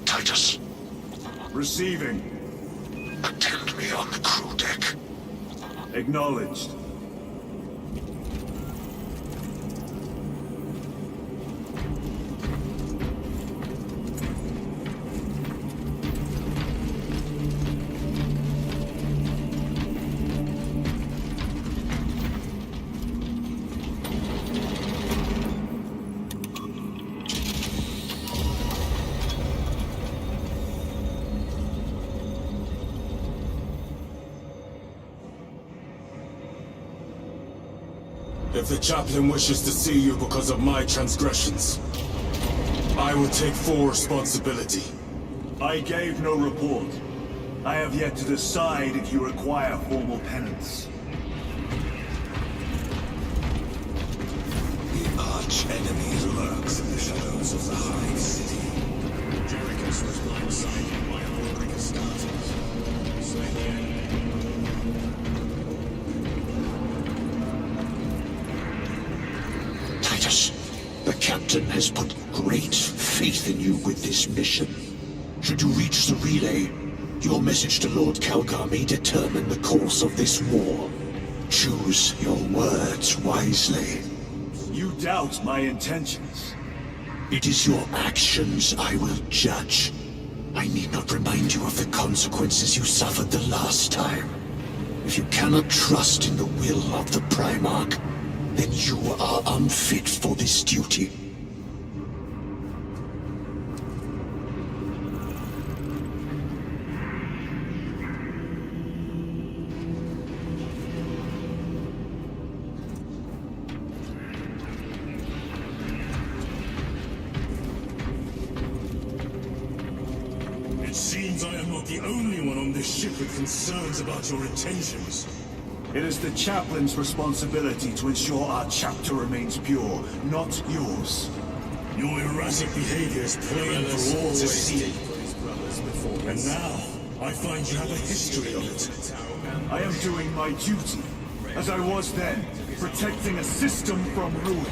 Titus. Receiving. Attend me on the crew deck. Acknowledged. If the chaplain wishes to see you because of my transgressions, I will take full responsibility. I gave no report. I have yet to decide if you require formal penance. The arch-enemy lurks in the shadows of the High City. Jerichus was blindsided by ordering starters. Slay the enemy. Titus, the captain has put great faith in you with this mission. Should you reach the relay, your message to Lord Calgar may determine the course of this war. Choose your words wisely. You doubt my intentions. It is your actions I will judge. I need not remind you of the consequences you suffered the last time. If you cannot trust in the will of the Primarch, then you are unfit for this duty. It seems I am not the only one on this ship with concerns about your intentions. It is the chaplain's responsibility to ensure our chapter remains pure, not yours. Your erratic behavior is plain for all to see. And now, I find you have a history of it. I am doing my duty, as I was then, protecting a system from ruin.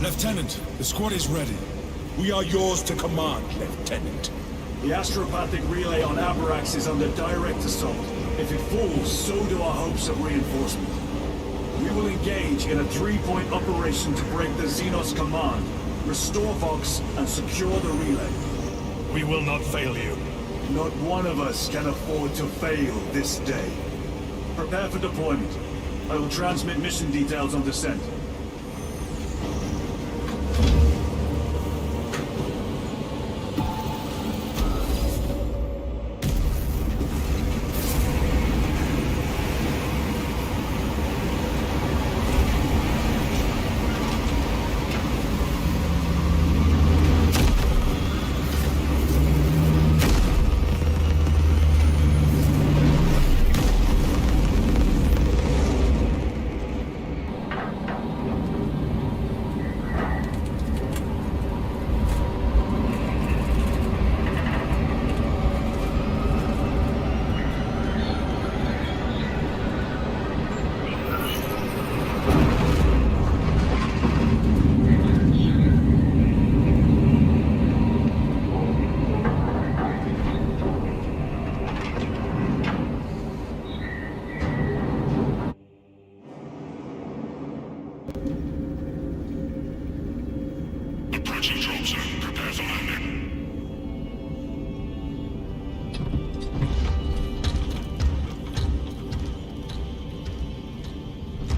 Lieutenant, the squad is ready. We are yours to command, Lieutenant. The astropathic relay on Abarax is under direct assault. If it falls, so do our hopes of reinforcement. We will engage in a three-point operation to break the Xenos command, restore Vox, and secure the relay. We will not fail you. Not one of us can afford to fail this day. Prepare for deployment. I will transmit mission details on descent.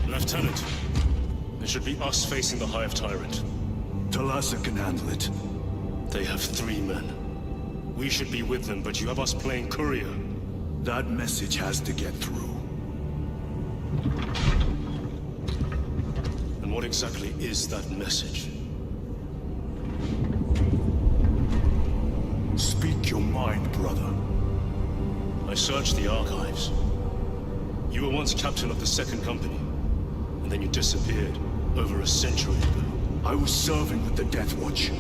Lieutenant, it should be us facing the Hive Tyrant. Talassa can handle it. They have 3 men. We should be with them, but you have us playing courier. That message has to get through. And what exactly is that message? Speak your mind, brother. I searched the archives. You were once captain of the Second Company, and then you disappeared over a century ago. I was serving with the Death Watch.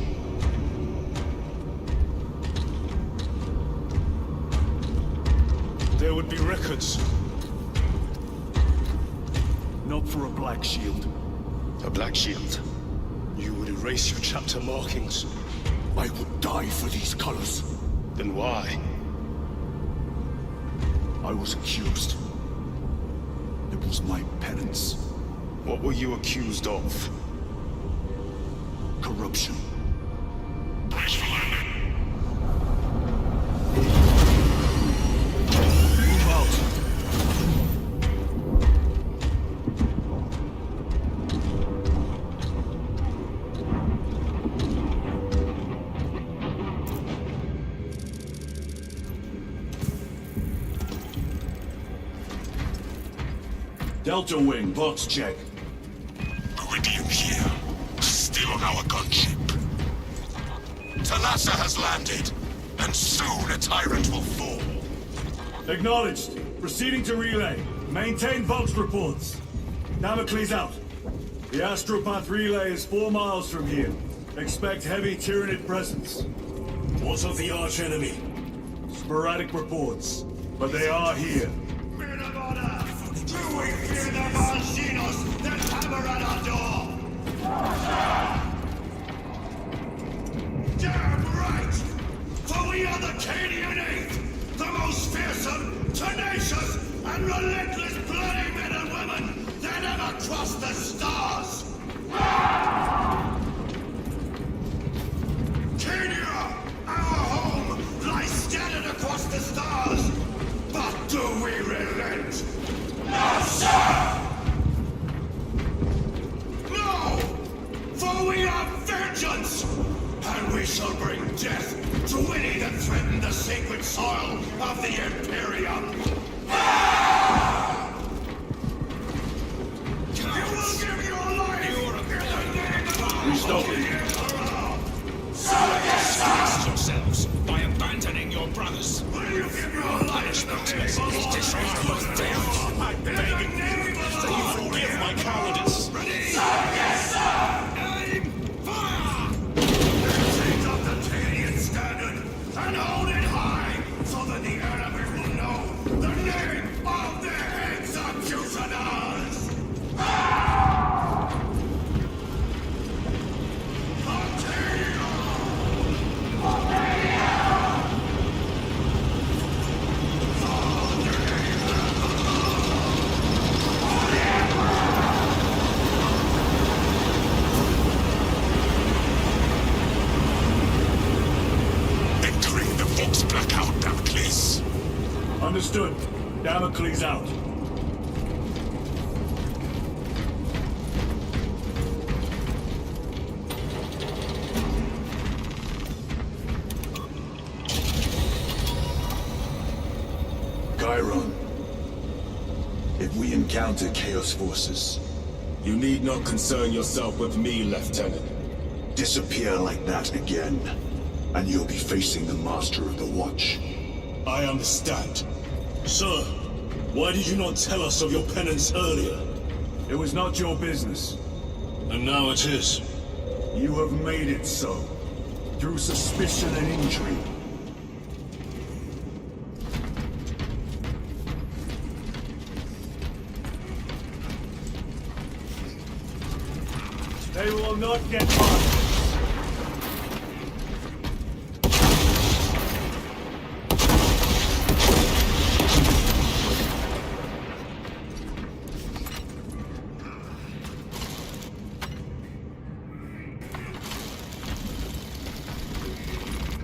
There would be records. Not for a Black Shield. A Black Shield. You would erase your chapter markings. I would die for these colors. Then why? I was accused. It was my penance. What were you accused of? Corruption. Move out. Delta Wing, box check. Meridian here. Still on our gunship. Talassa has landed, and soon a tyrant will fall. Acknowledged. Proceeding to relay. Maintain Vox reports. Damocles out. The Astropath relay is 4 miles from here. Expect heavy Tyranid presence. What of the archenemy? Sporadic reports, but they are here. Men of honor! Do we fear the Marcinos that hammer at our door? Damn right! For we are the Cadian Eighth, the most fearsome, tenacious, and relentless bloody men and women that ever crossed the stars! Cadia, our home, lies scattered across the stars! But do we relent? No, sir! No! For we are vengeance! And we shall bring death to any that threaten the sacred soil of the Imperium! You will give your life in the name of our holy Emperor! Disgrace yourselves by abandoning your brothers! Will you give your life in the name of our death? I beg that you forgive my cowardice! Ready? Aim! Fire! Take up the Cadian standard and hold it high so that the enemy will know the name of their executioners! Understood. Damocles out. Chiron, if we encounter Chaos forces, You need not concern yourself with me, Lieutenant. disappear like that again, and you'll be facing the Master of the Watch. I understand. Sir, why did you not tell us of your penance earlier? It was not your business. And now it is. You have made it so. Through suspicion and intrigue. They will not get past.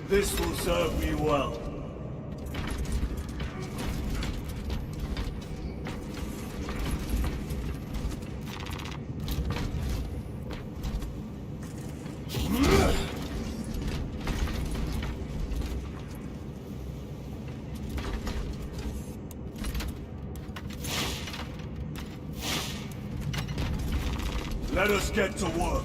This will serve me well. Let us get to work.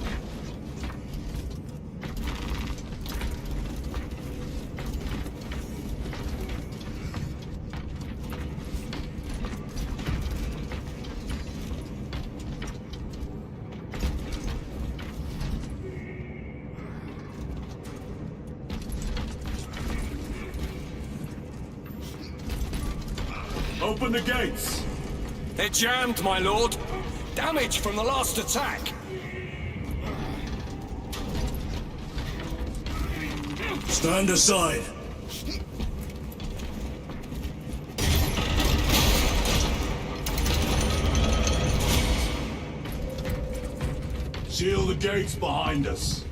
Open the gates! They're jammed, my lord. Damage from the last attack. Stand aside. Seal the gates behind us.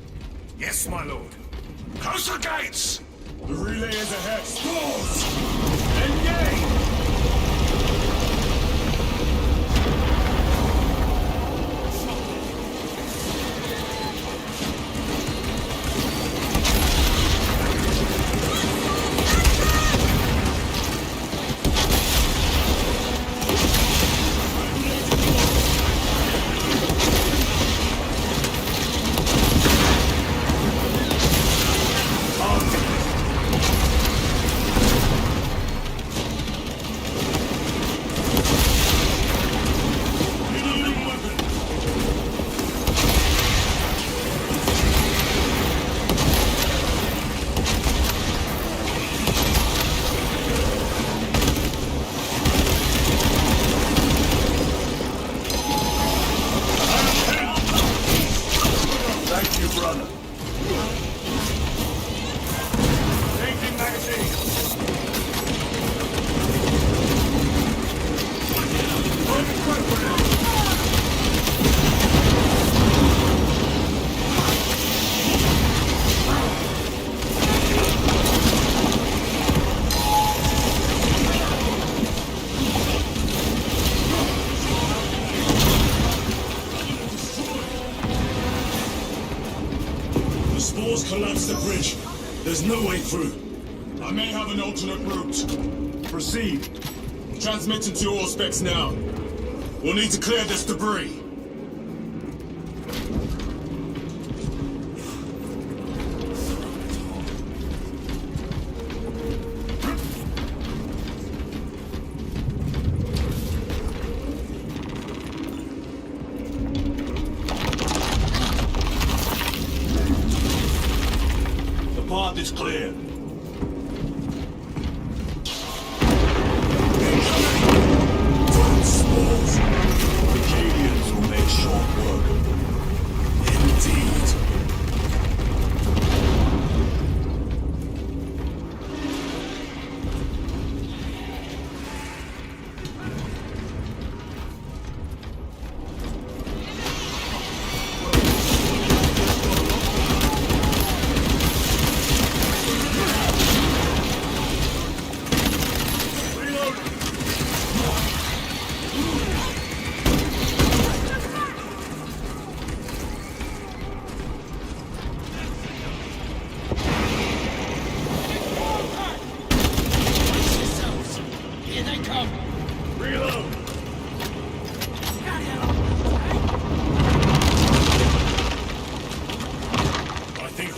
Yes, my lord. Close the gates! The relay is ahead. Swords! Engage! Collapse the bridge. There's no way through. I may have an alternate route. Proceed. Transmitting to all specs now. We'll need to clear this debris. Path is clear. The Cadians will make short work of them. Indeed.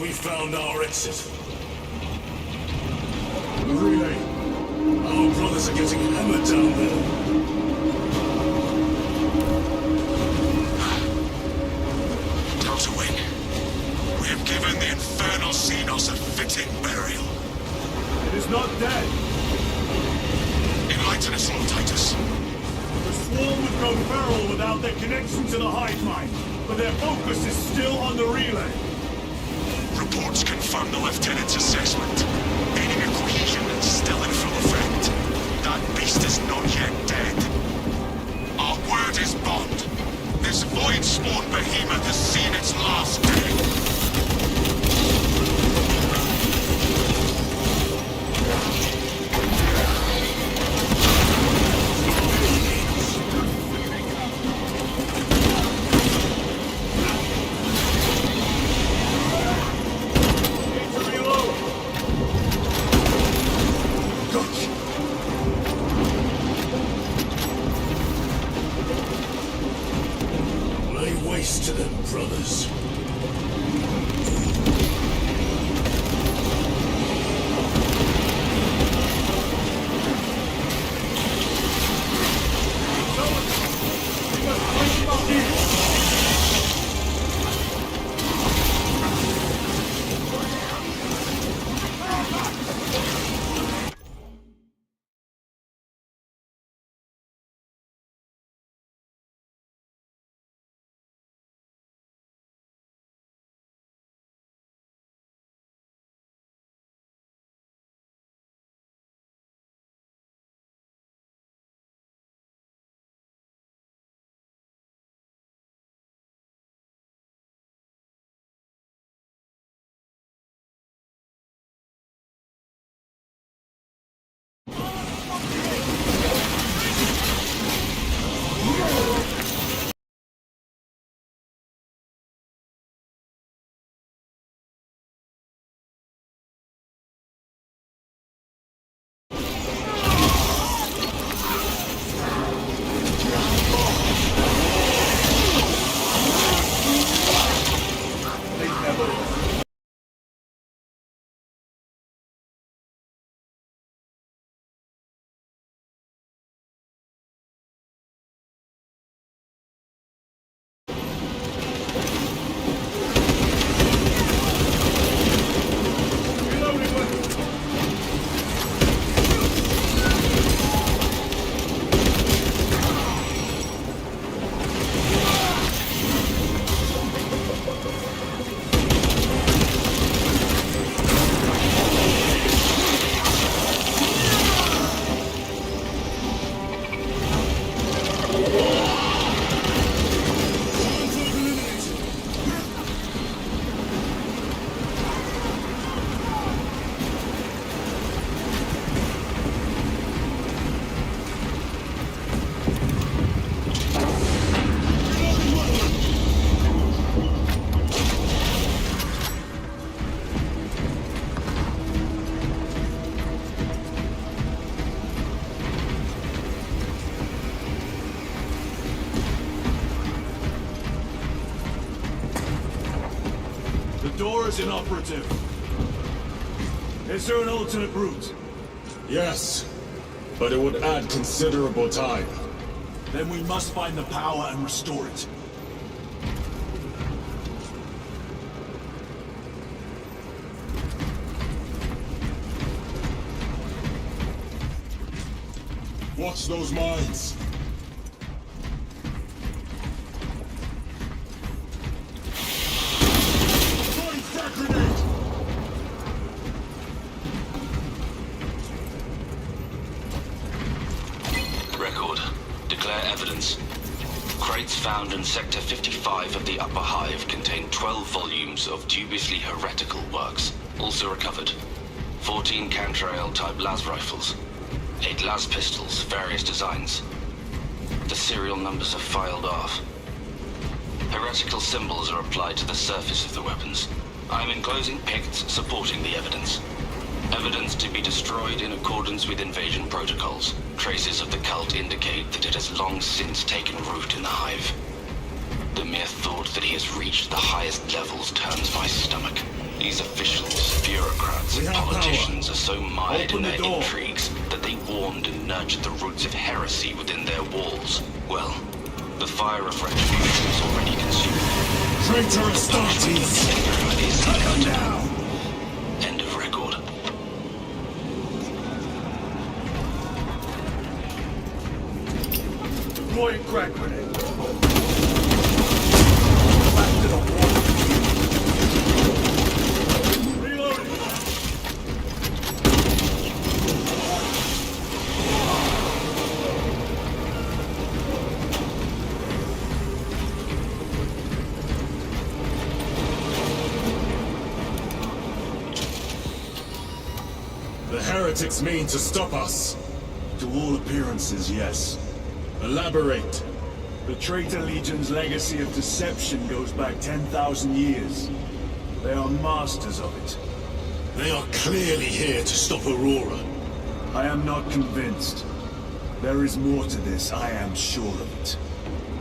Found our exit. Relay. Our brothers are getting hammered down there. Delta-Wing, we have given the infernal Xenos a fitting burial. It is not dead. Enlighten us, Lord Titus. The swarm would go feral without their connection to the hive mind, but their focus is still on the relay. Reports confirm the Lieutenant's assessment. Enemy cohesion is still in full effect. That beast is not yet dead. Our word is bond. This void-spawn behemoth has seen its last day. Lay waste to brothers. Door is inoperative. Is there an alternate route? Yes, but it would add considerable time. Then we must find the power and restore it. Watch those mines. Record. Declare evidence. Crates found in Sector 55 of the Upper Hive contain 12 volumes of dubiously heretical works. Also recovered. 14 Cantrail-type las rifles. 8 las pistols, various designs. The serial numbers are filed off. Heretical symbols are applied to the surface of the weapons. I am enclosing picts supporting the evidence. Evidence to be destroyed in accordance with invasion protocols. Traces of the cult indicate that it has long since taken root in the Hive. The mere thought that he has reached the highest levels turns my stomach. These officials, bureaucrats, and politicians are so mired in their intrigues that they warmed and nurtured the roots of heresy within their walls. Well, the fire of retribution is already consumed. Traitor Astartes! Is down. End of record. Deploying crack grenade. Back to the wall. Reloading. The heretics mean to stop us. To all appearances, yes. Elaborate. The Traitor Legion's legacy of deception goes back 10,000 years. They are masters of it. They are clearly here to stop Aurora. I am not convinced. There is more to this, I am sure of it.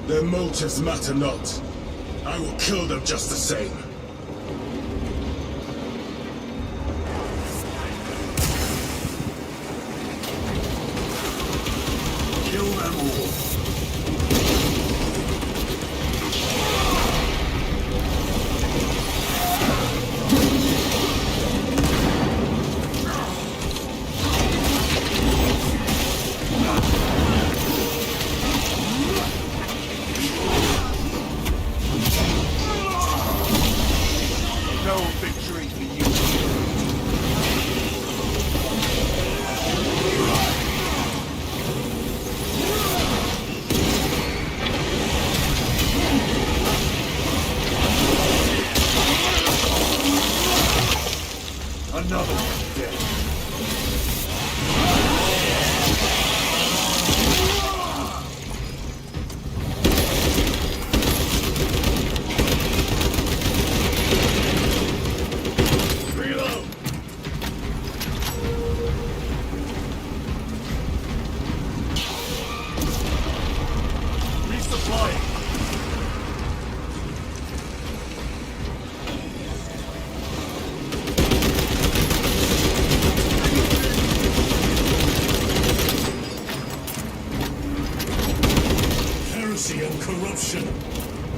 Their motives matter not. I will kill them just the same. Kill them all. No victory for you. Another one dead. Reload. Resupplying. Heresy and corruption.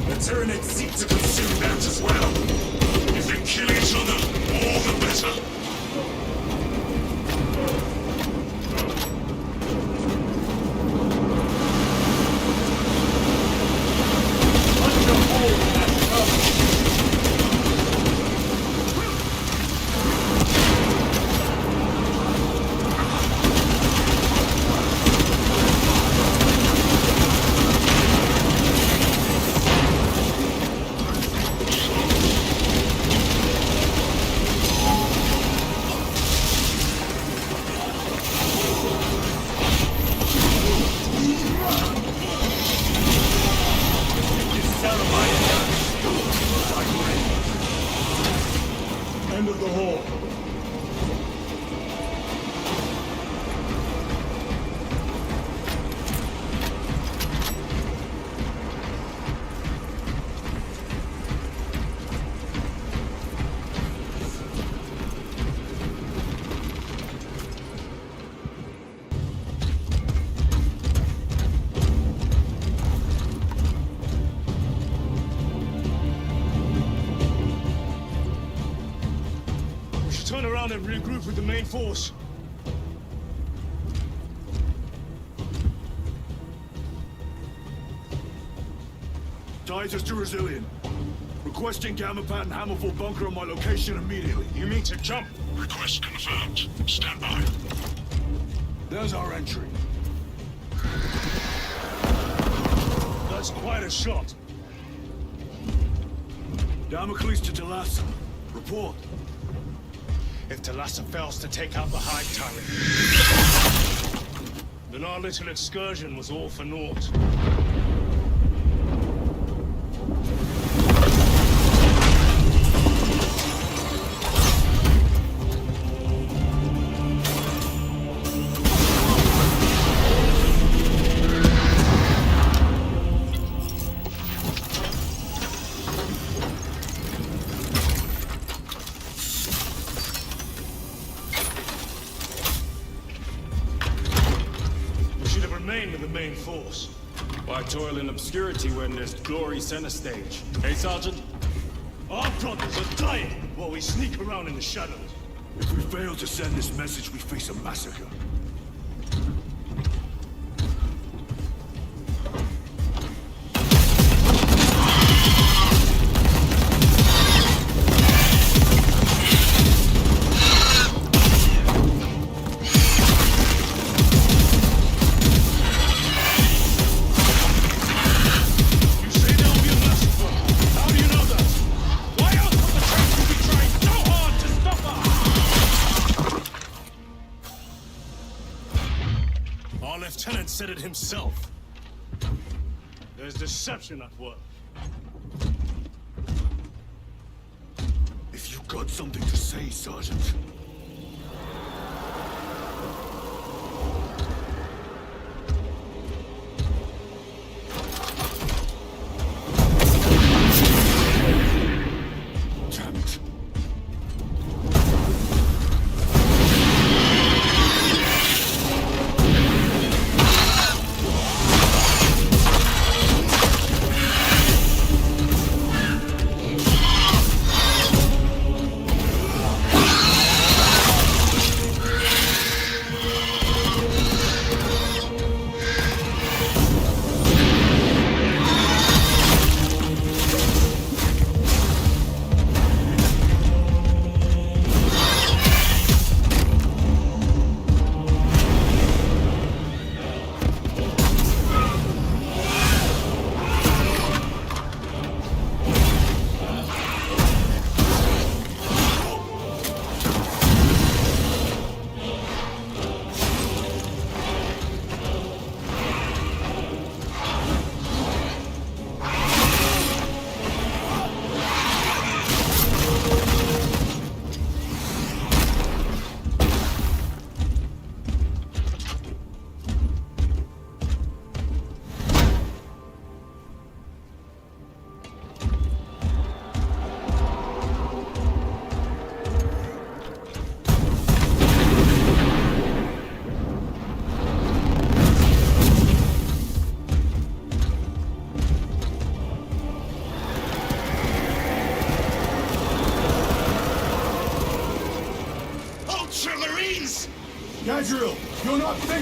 The Tyranid seek to consume that as well. If they kill each other, all the better. End of the hall. We should turn around and regroup with the main force. Titus to Resilient. Requesting Gamma Pad and Hammerfall bunker on my location immediately. You mean to jump? Request confirmed. Stand by. There's our entry. That's quite a shot. Damocles to Talassa. Report. If Talassa fails to take out the Hive Tyrant, then our little excursion was all for naught. Remain with the main force. Why toil in obscurity when there's glory center stage? Hey, Sergeant? Our brothers are dying while we sneak around in the shadows. If we fail to send this message, we face a massacre. Lieutenant said it himself. There's deception at work. If you got something to say, Sergeant.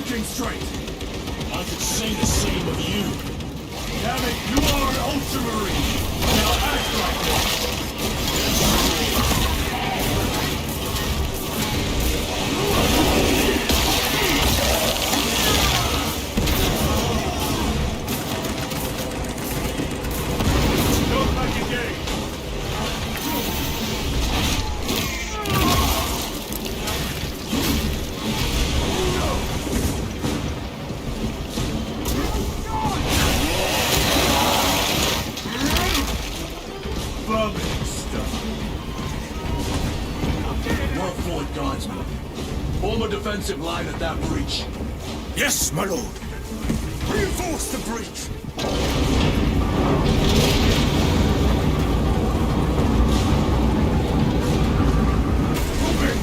looking straight. I could say the same of you. Damn it, you are an Ultramarine! Now act like one! Don't back engage! Bumming stuff. Work forward, guardsmen. Form a defensive line at that breach. Yes, my lord. Reinforce the breach! Moving!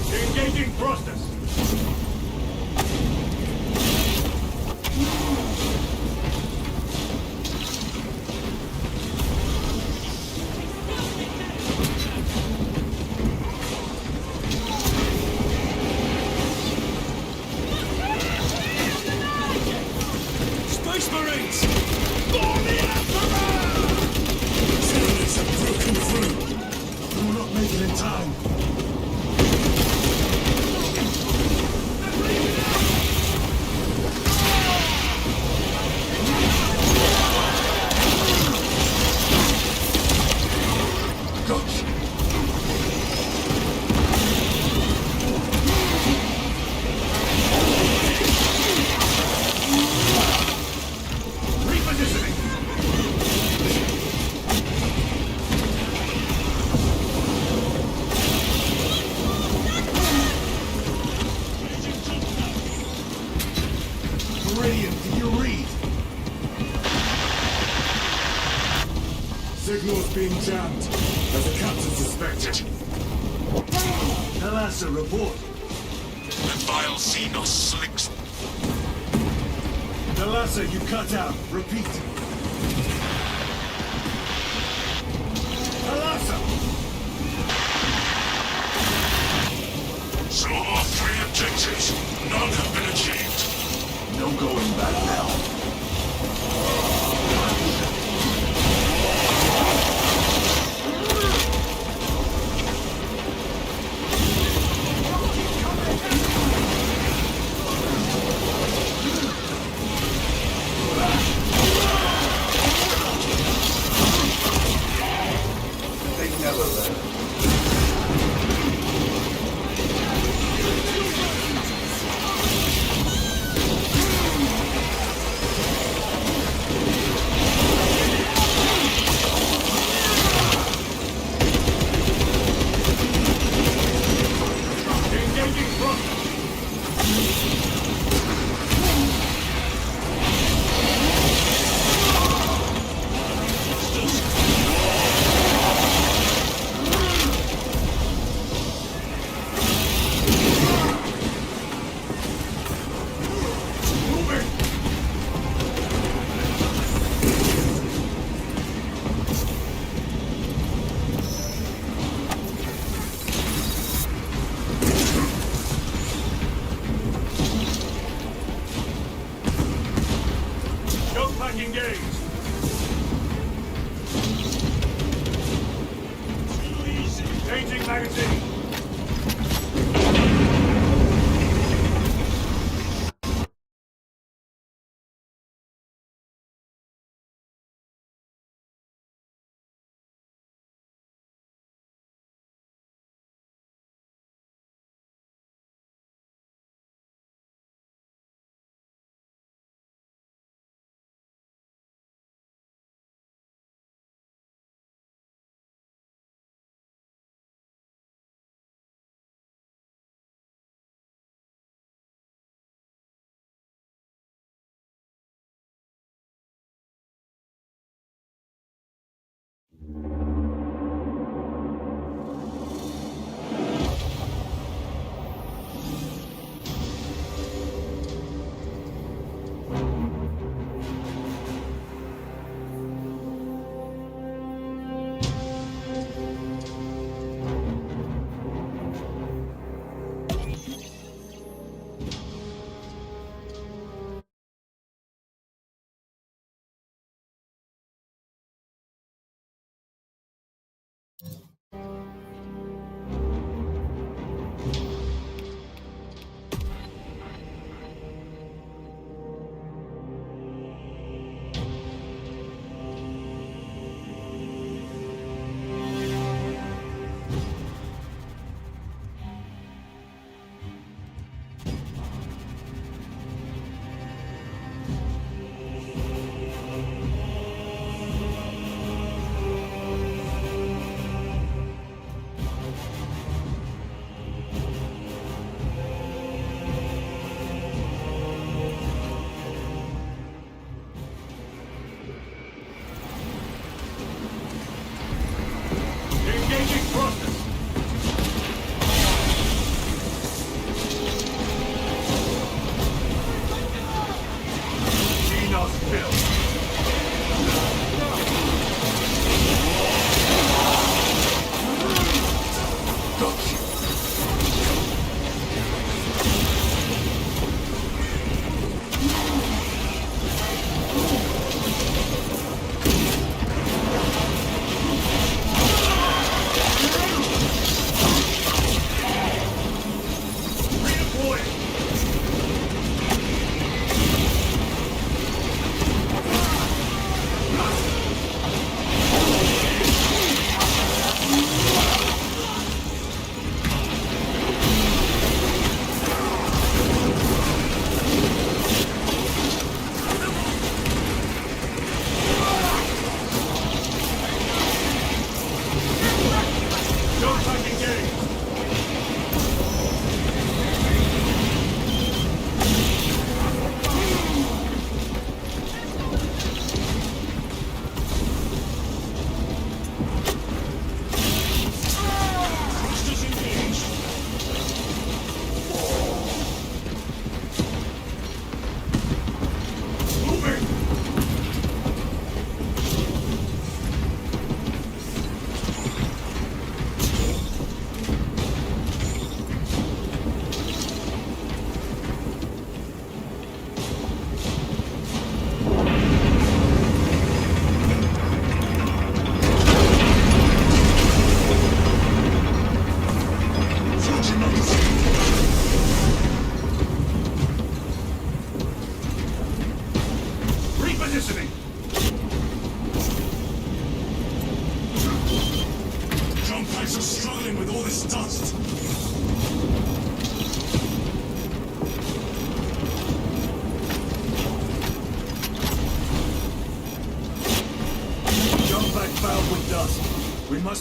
Engaging thrusters! Space Marines! For the Emperor! Tyranids have broken through. We'll not make it in time. Gotcha. Repositioning. Meridian, can you read? Signal's being jammed, as the captain suspected. Thalassa, report. The vile Xenos slinks. Thalassa, you cut out. Repeat. Thalassa! So all three objectives, none have been achieved. No going back now. They never learn. Engaging thrusters. Moving! Choke pack engaged! Changing magazine!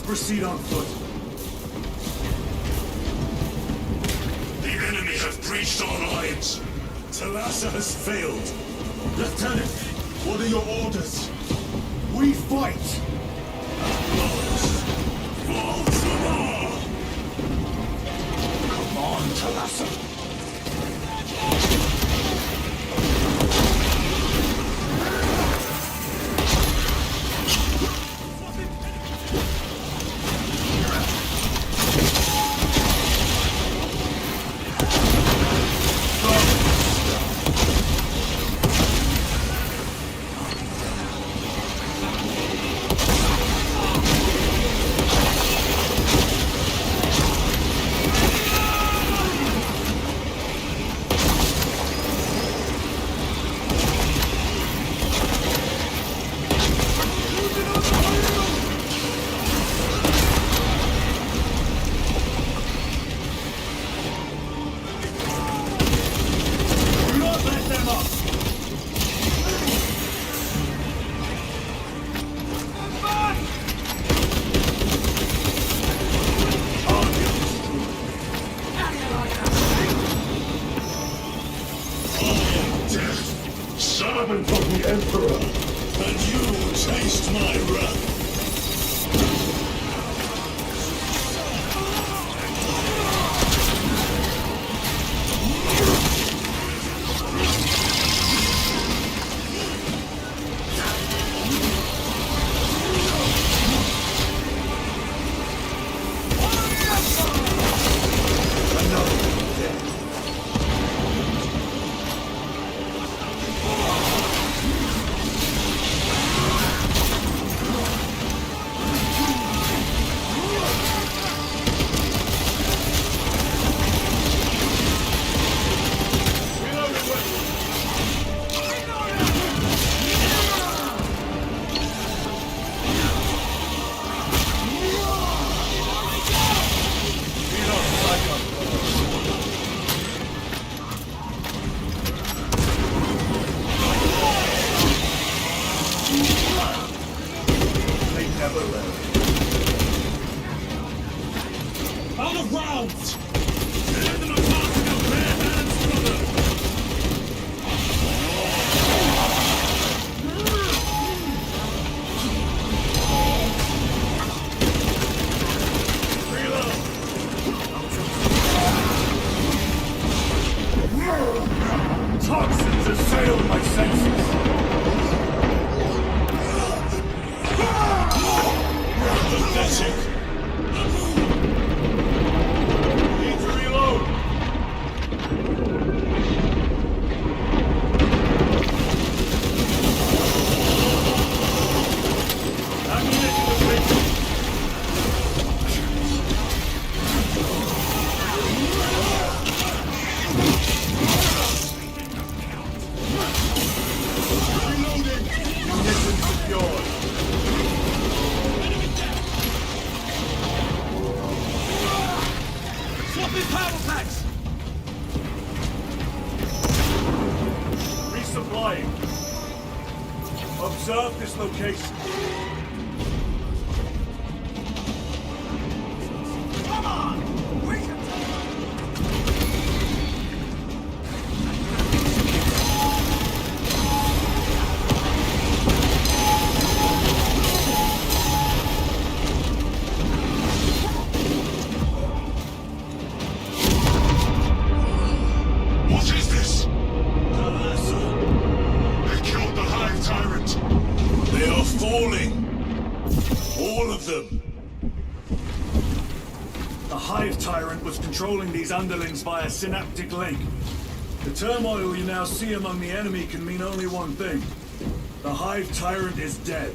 Proceed on foot. The enemy have breached our lines. Talassa has failed. Lieutenant, what are your orders? We fight! Come on, Talassa. Servant of the Emperor, and you taste my wrath. Out of rounds! Let them apart in your bare hands, brother! this location. Come on! We can... What is this? They killed the Hive Tyrant. They are falling. All of them. The Hive Tyrant was controlling these underlings via synaptic link. The turmoil you now see among the enemy can mean only one thing. The Hive Tyrant is dead.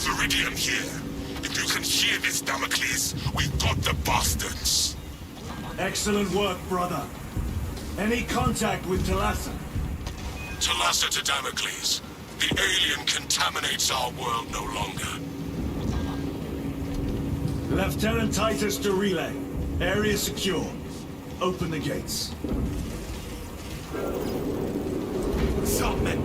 Viridian here. If you can hear this, Damocles, we've got the bastards. Excellent work, brother. Any contact with Talassa? Talassa to Damocles. The alien contaminates our world no longer. Lieutenant Titus to relay. Area secure. Open the gates. What's up, men?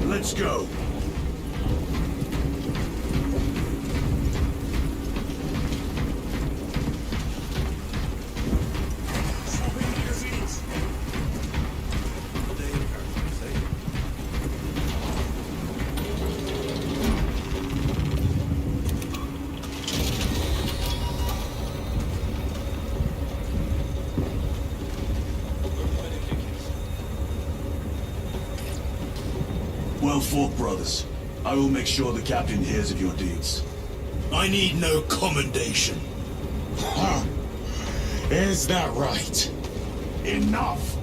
Let's go. Well fought, brothers. I will make sure the captain hears of your deeds. I need no commendation. Huh. Is that right? Enough!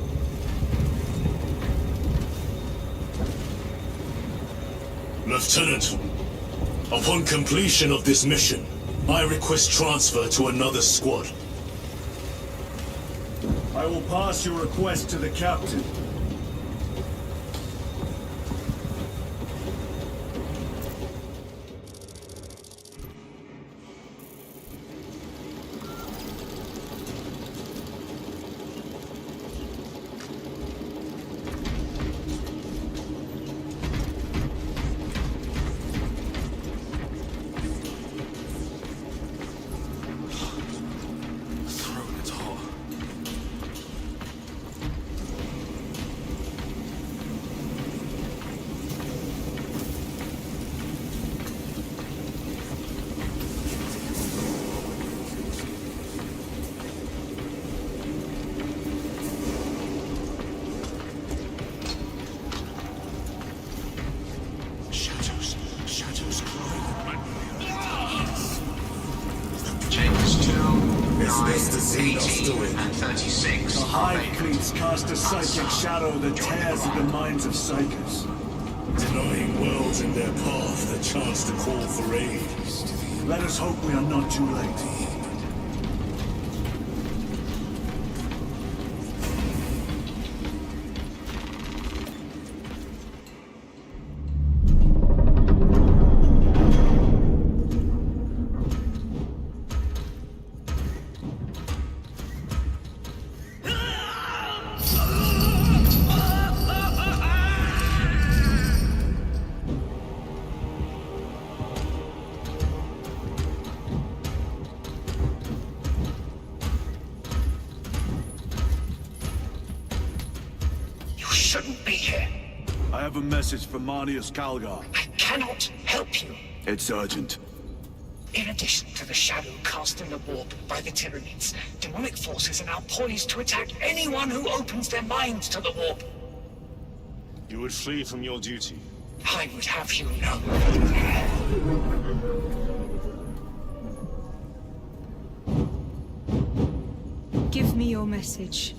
Lieutenant, upon completion of this mission, I request transfer to another squad. I will pass your request to the captain. And 36. The Hive Cleats cast a psychic shadow that tears at the minds of psychers. Denying worlds in their path the chance to call for aid. Let us hope we are not too late. Shouldn't be here. I have a message from Marnius Calgar. I cannot help you. It's urgent. In addition to the shadow cast in the warp by the Tyranids, demonic forces are now poised to attack anyone who opens their minds to the warp. You would flee from your duty. I would have you know. Give me your message.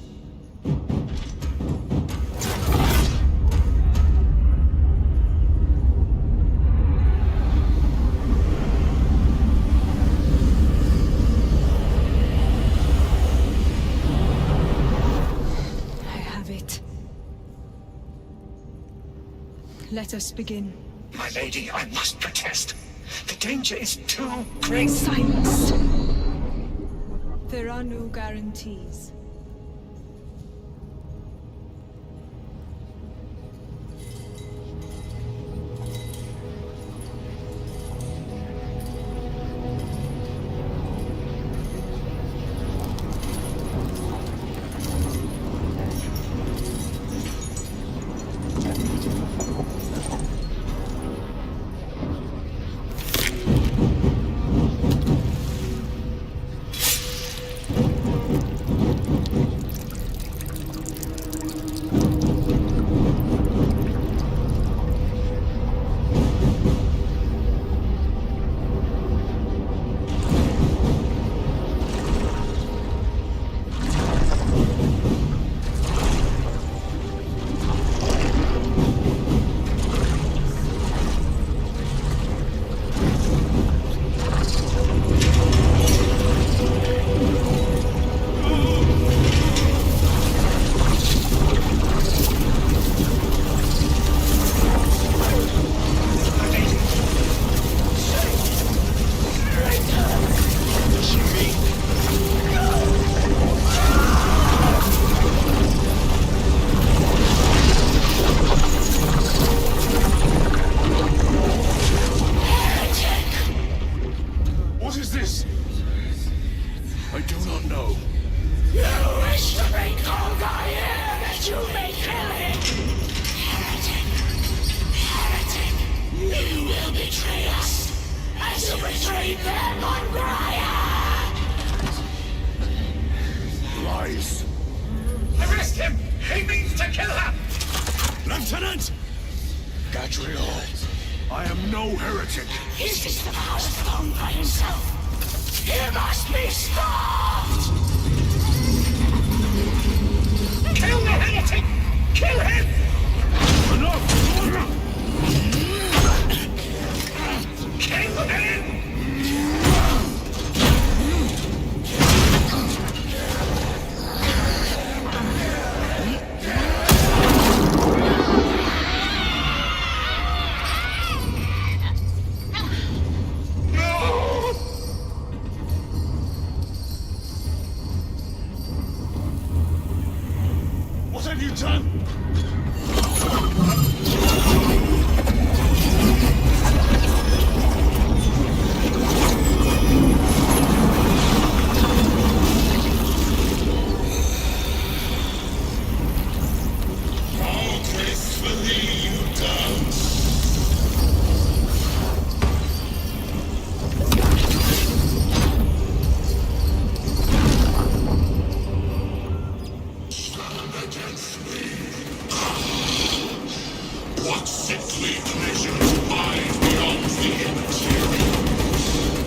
Let us begin. My lady, I must protest. The danger is too great. Silence! There are no guarantees. Lies. Arrest him! He means to kill her! Lieutenant! Gadriel, I am no heretic. He sees the power alone by himself. He must be stopped! Kill the heretic! Kill him! Enough! Kill him! What have you done? What sickly pleasures lie beyond the immaterial?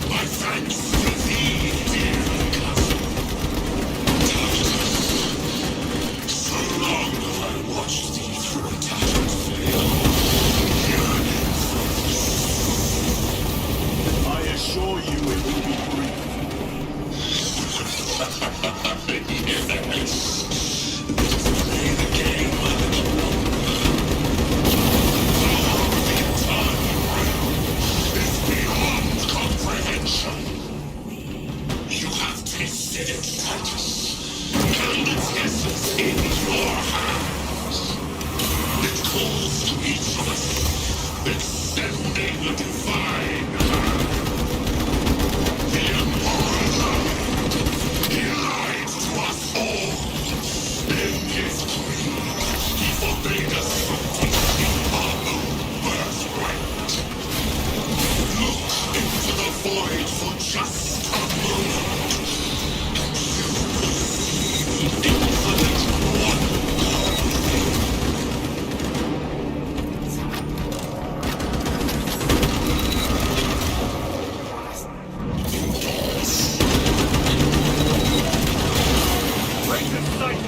My thanks to thee, dear cousin. So long have I watched thee through a tattered veil, yearning for I assure you it will be brief. yes. Play the game. Beyond comprehension. You have tasted its Titus, and its essence in your hands. It calls to each of us, extending a divine hand. The Emperor, he lied to us all. In his greed, he forbade us from tasting our own birthright. Look into the void for just a moment, and you will see the infinite wonder. Break the sight!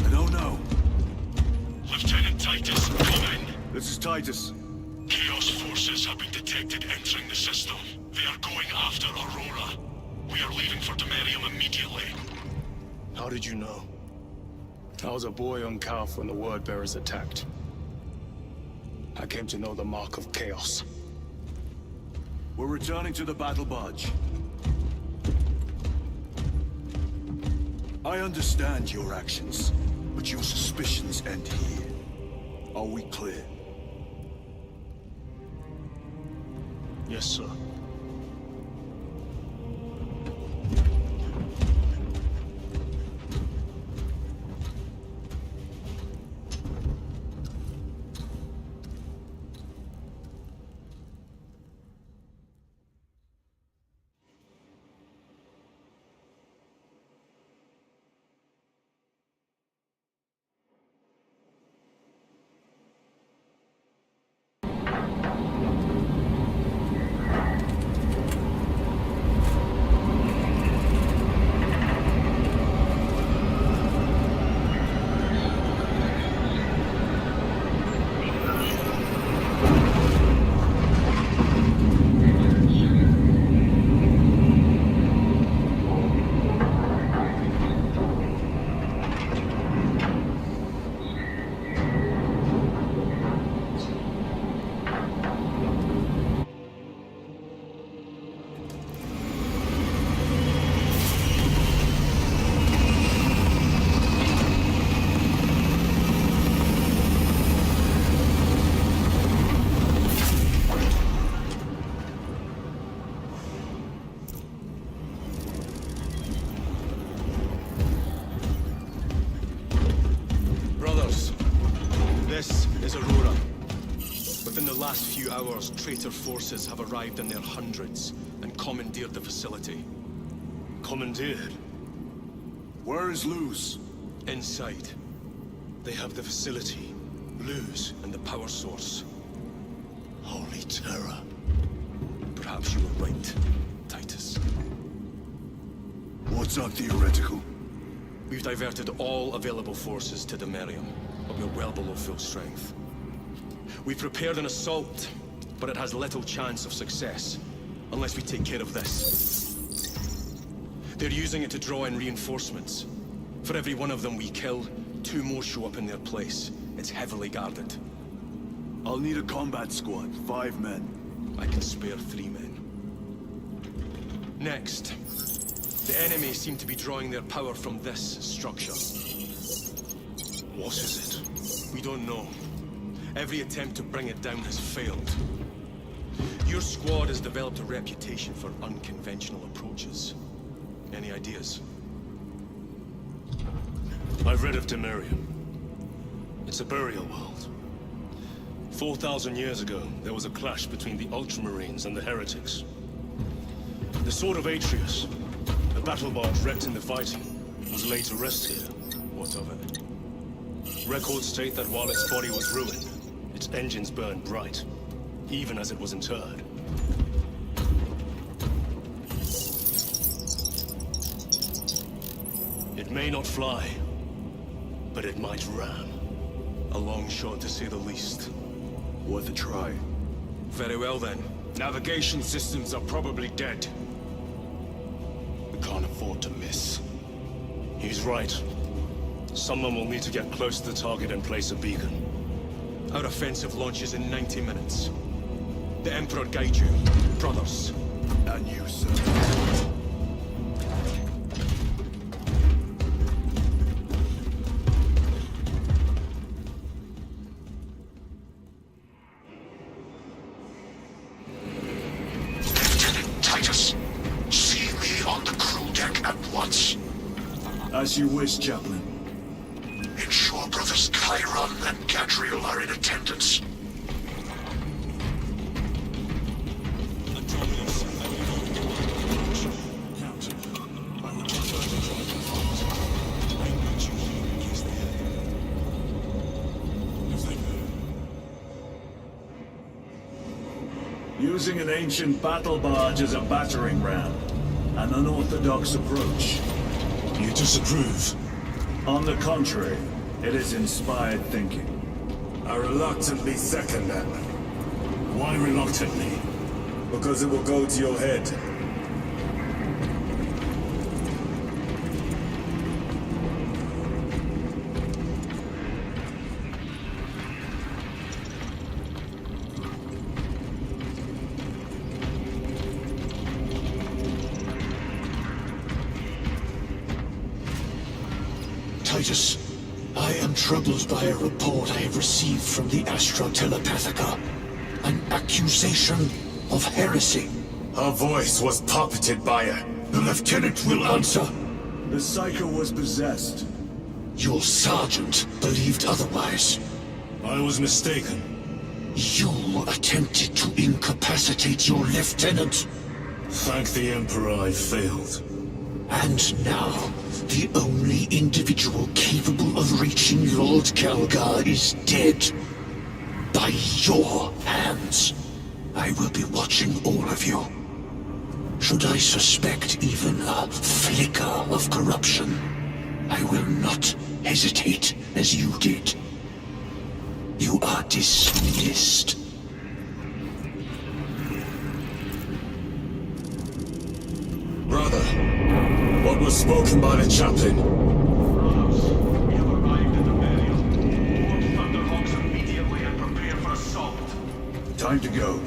I don't know. Lieutenant Titus, come in. This is Titus. Chaos forces have been detected entering the system. They are going after Aurora. We are leaving for Demerium immediately. How did you know? I was a boy on Calf when the Word Bearers attacked. I came to know the mark of chaos. We're returning to the battle barge. I understand your actions, but your suspicions end here. Are we clear? Yes, sir. This is Aurora. Within the last few hours, traitor forces have arrived in their hundreds and commandeered the facility. Commandeered? Where is Luz? Inside. They have the facility, Luz, and the power source. Holy terror. Perhaps you were right, Titus. What's our theoretical? We've diverted all available forces to Demerium, but we're well below full strength. We've prepared an assault, but it has little chance of success, unless we take care of this. They're using it to draw in reinforcements. For every one of them we kill, 2 more show up in their place. It's heavily guarded. I'll need a combat squad, 5 men. I can spare 3 men. Next, the enemy seem to be drawing their power from this structure. What is it? We don't know. Every attempt to bring it down has failed. Your squad has developed a reputation for unconventional approaches. Any ideas? I've read of Demerium. It's a burial world. 4,000 years ago, there was a clash between the Ultramarines and the Heretics. The Sword of Atreus, the battle barge wrecked in the fighting, was laid to rest here. What of it? Records state that while its body was ruined, its engines burned bright, even as it was interred. It may not fly, but it might ram. A long shot, to say the least. Worth a try. Very well, then. Navigation systems are probably dead. We can't afford to miss. He's right. Someone will need to get close to the target and place a beacon. Our offensive launches in 90 minutes. The Emperor guide you, brothers. And you, sir. Lieutenant Titus, see me on the crew deck at once. As you wish, Chaplain. Ensure brothers Chiron and Gadriel are in attendance. Using an ancient battle barge as a battering ram. An unorthodox approach. You disapprove? On the contrary, it is inspired thinking. I reluctantly second that. Why reluctantly? Because it will go to your head. Titus, I am troubled by a report I have received from the Astra Telepathica. An accusation of heresy. Her voice was puppeted by her. The lieutenant will answer. The Psycho was possessed. Your sergeant believed otherwise. I was mistaken. You attempted to incapacitate your lieutenant. Thank the Emperor I failed. And now, the only individual capable of reaching Lord Calgar is dead. By your hands. I will be watching all of you. Should I suspect even a flicker of corruption, I will not hesitate as you did. You are dismissed. Brother, what was spoken by the chaplain? We have arrived at the burial. Board Thunderhawks immediately and prepare for assault. Time to go.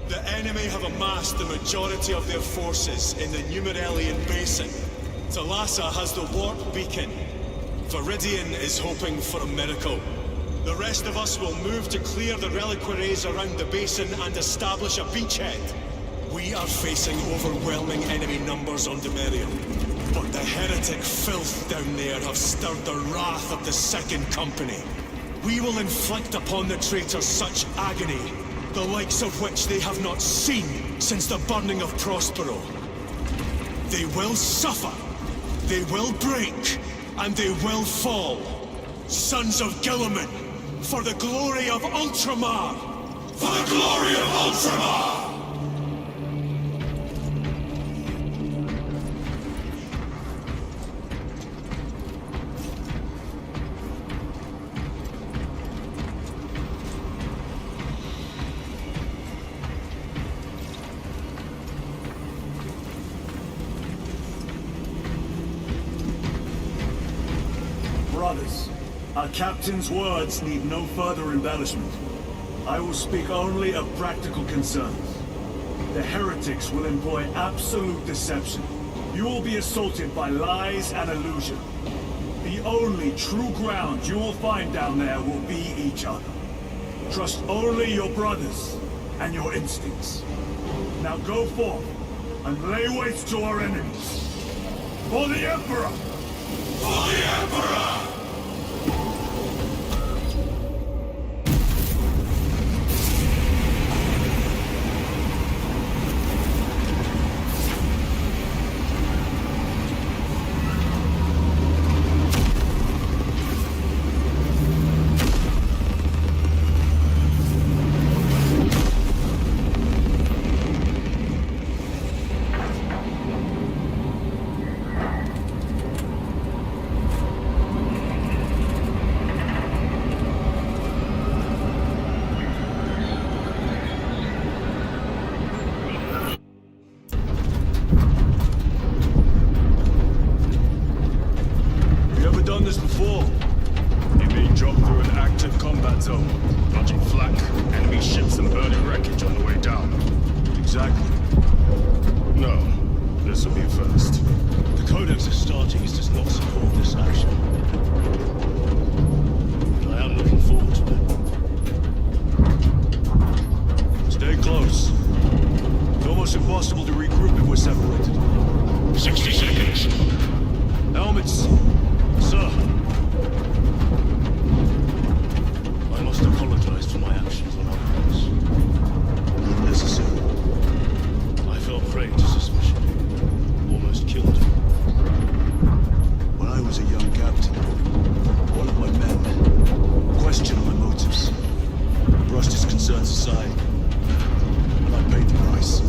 The enemy have amassed the majority of their forces in the Numeralian Basin. Thalassa has the warp beacon. Viridian is hoping for a miracle. The rest of us will move to clear the reliquaries around the basin and establish a beachhead. We are facing overwhelming enemy numbers on Demerium, but the heretic filth down there have stirred the wrath of the Second Company. We will inflict upon the traitors such agony, the likes of which they have not seen since the burning of Prospero. They will suffer, they will break, and they will fall. Sons of Guilliman, for the glory of Ultramar! For the glory of Ultramar! Brothers, our captain's words need no further embellishment. I will speak only of practical concerns. The heretics will employ absolute deception. You will be assaulted by lies and illusion. The only true ground you will find down there will be each other. Trust only your brothers and your instincts. Now go forth and lay waste to our enemies. For the Emperor! For the Emperor! concerns aside, I paid the price.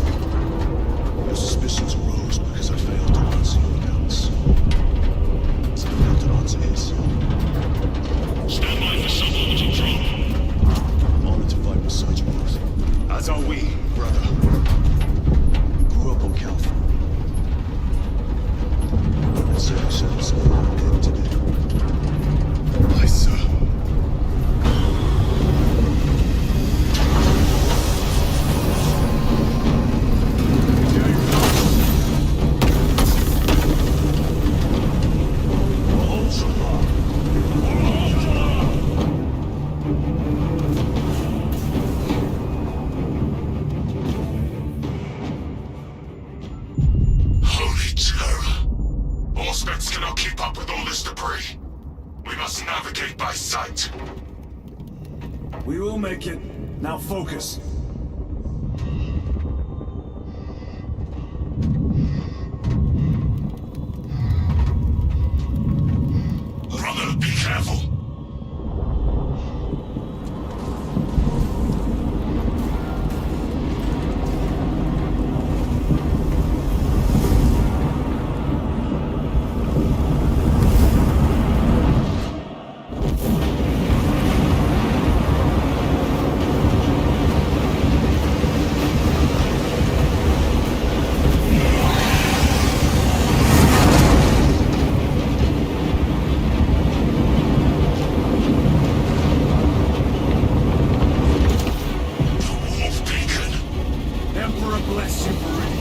Your suspicions arose because I failed to answer your doubts. So I failed to answer his. Stand by for suborbital drop. I'm honored to fight beside you both. As are we, brother. You grew up on Calvin. And so you said it's all I came to do. Aye, sir. Holy terror. Auspex cannot keep up with all this debris. We must navigate by sight. We will make it. Now focus. Brother, be careful. Wolf beacon. Emperor bless you, Marine.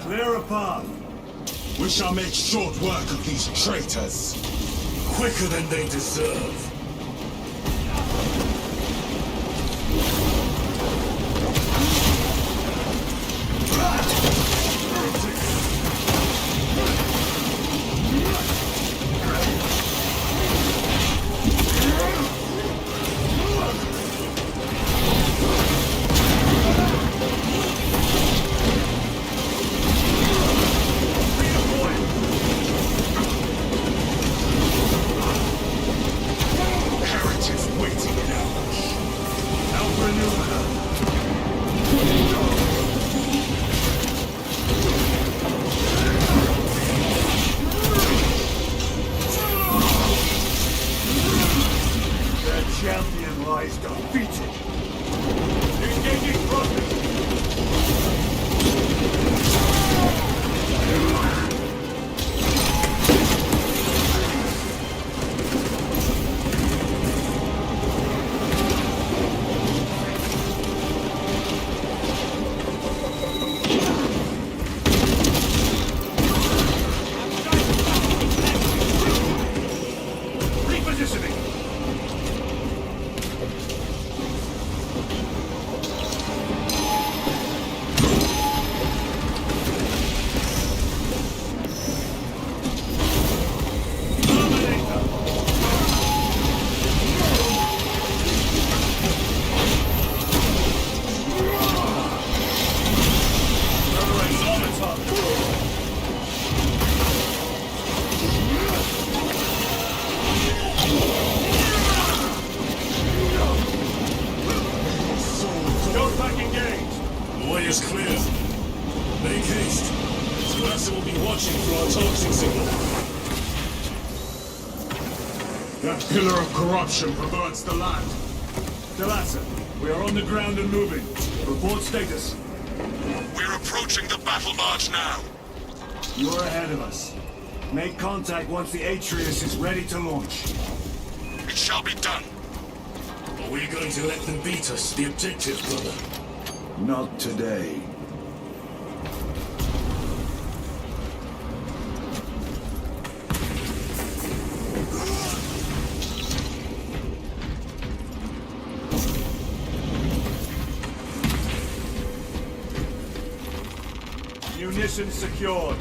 Clear a path. We shall make short work of these traitors. Quicker than they deserve. Heretics waiting in ambush. Their champion lies defeated. Engaging front. Repositioning. is clear. Make haste. Spatula will be watching for our toxic signal. That pillar of corruption perverts the land. Delassa, we are on the ground and moving. Report status. We're approaching the battle barge now. You're ahead of us. Make contact once the Atreus is ready to launch. It shall be done. Are we going to let them beat us, the objective, brother? Not today. Munitions secured.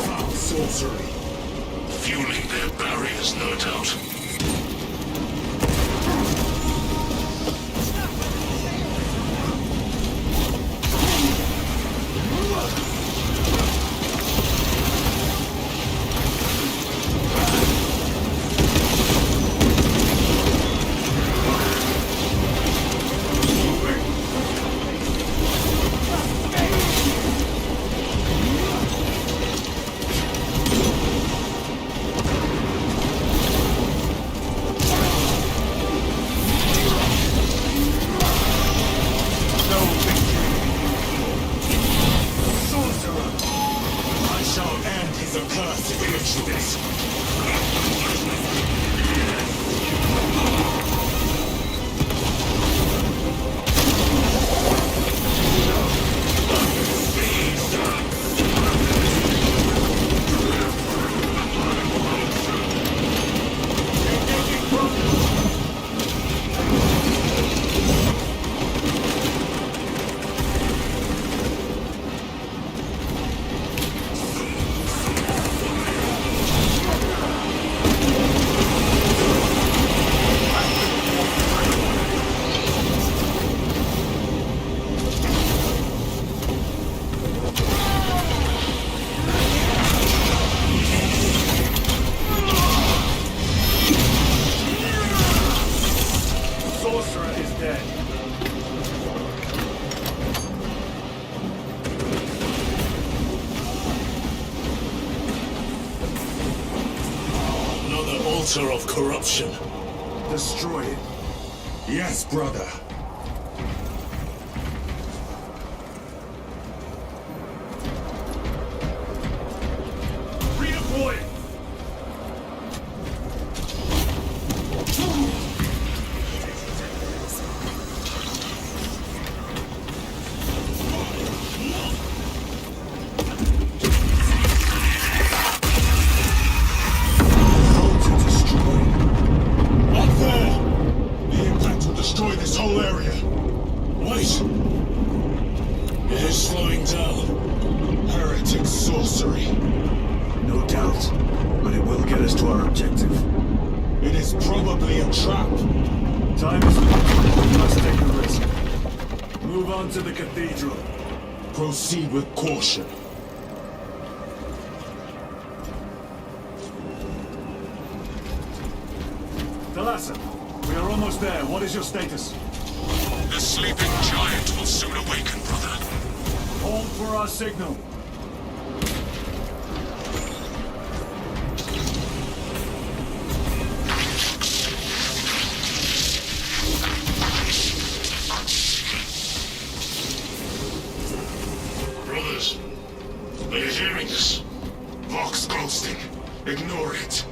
Foul sorcery. Fueling their barriers, no doubt. Altar of corruption. Destroy it. Yes, brother. Redeploy! To the cathedral. Proceed with caution. Thalassa, we are almost there. What is your status? The sleeping giant will soon awaken, brother. Hold for our signal. Are you hearing this? Vox ghosting. Ignore it.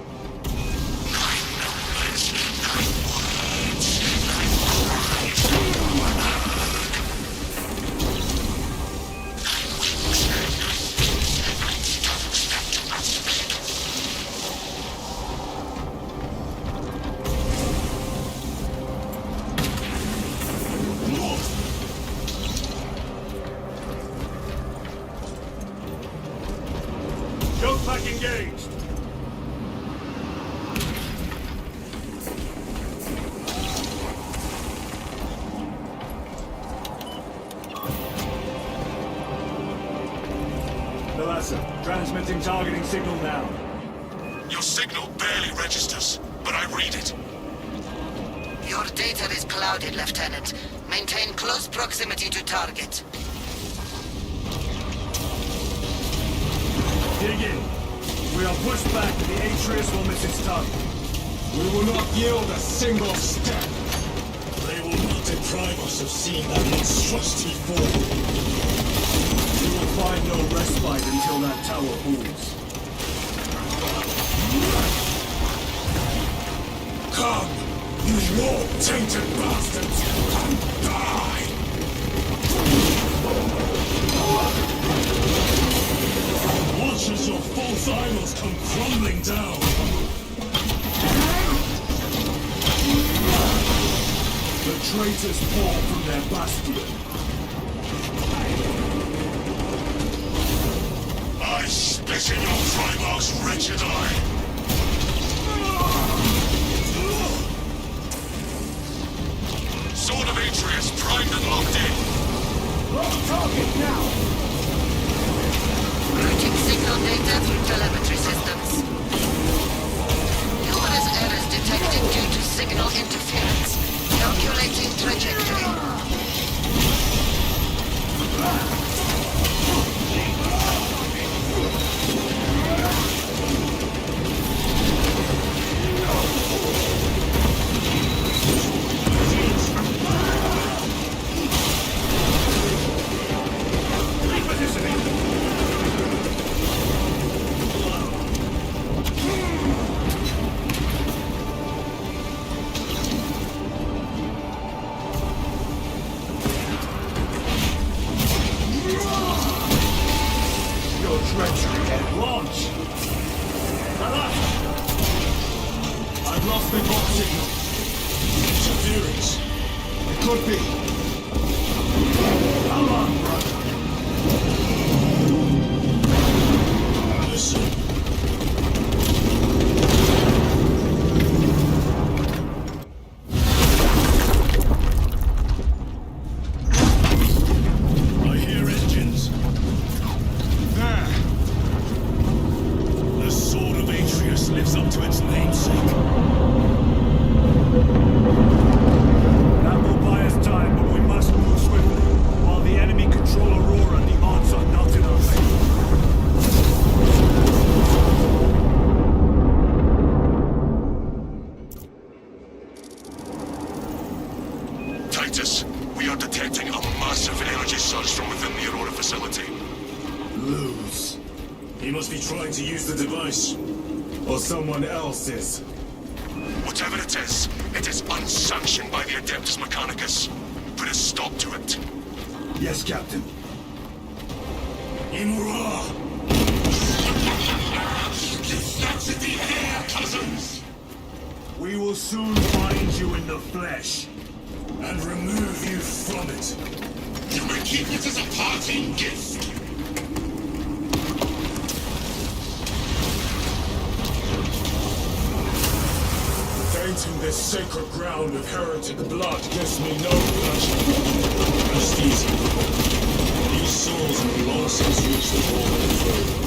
Pack engaged. Thalassa, transmitting targeting signal now. Your signal barely registers, but I read it. Your data is clouded, Lieutenant. Maintain close proximity to target. we are pushed back, the Atreus will miss its target. We will not yield a single step. They will not deprive us of seeing that monstrosity fall. We will find no respite until that tower falls. Come, you war-tainted bastards, and die! Watch as your false idols come crumbling down. The traitors fall from their bastion. I spit in your Trimarch's wretched eye. Sword of Atreus primed and locked in. On target now! Routing signal data through telemetry systems. Numerous errors detected due to signal interference. Calculating trajectory. Treachery at launch! I've lost the clock signal. Interference. It could be. Come on, brother. Listen. I hear engines. There. The sword of Atreus lives up to its namesake. That will buy us time, but we must move swiftly. While the enemy control Aurora, the odds are not in our favor. Titus, we are detecting a massive energy surge from within the Aurora facility. Lose. He must be trying to use the device. Or someone else is. Whatever it is unsanctioned by the Adeptus Mechanicus. Put a stop to it. Yes, Captain. Imura! Get snaps in the air, cousins! We will soon find you in the flesh. And remove you from it. You may keep it as a parting gift. Tainting this sacred ground with heretic blood gives me no pleasure. Rest easy. These souls have long since reached the wall of the throne.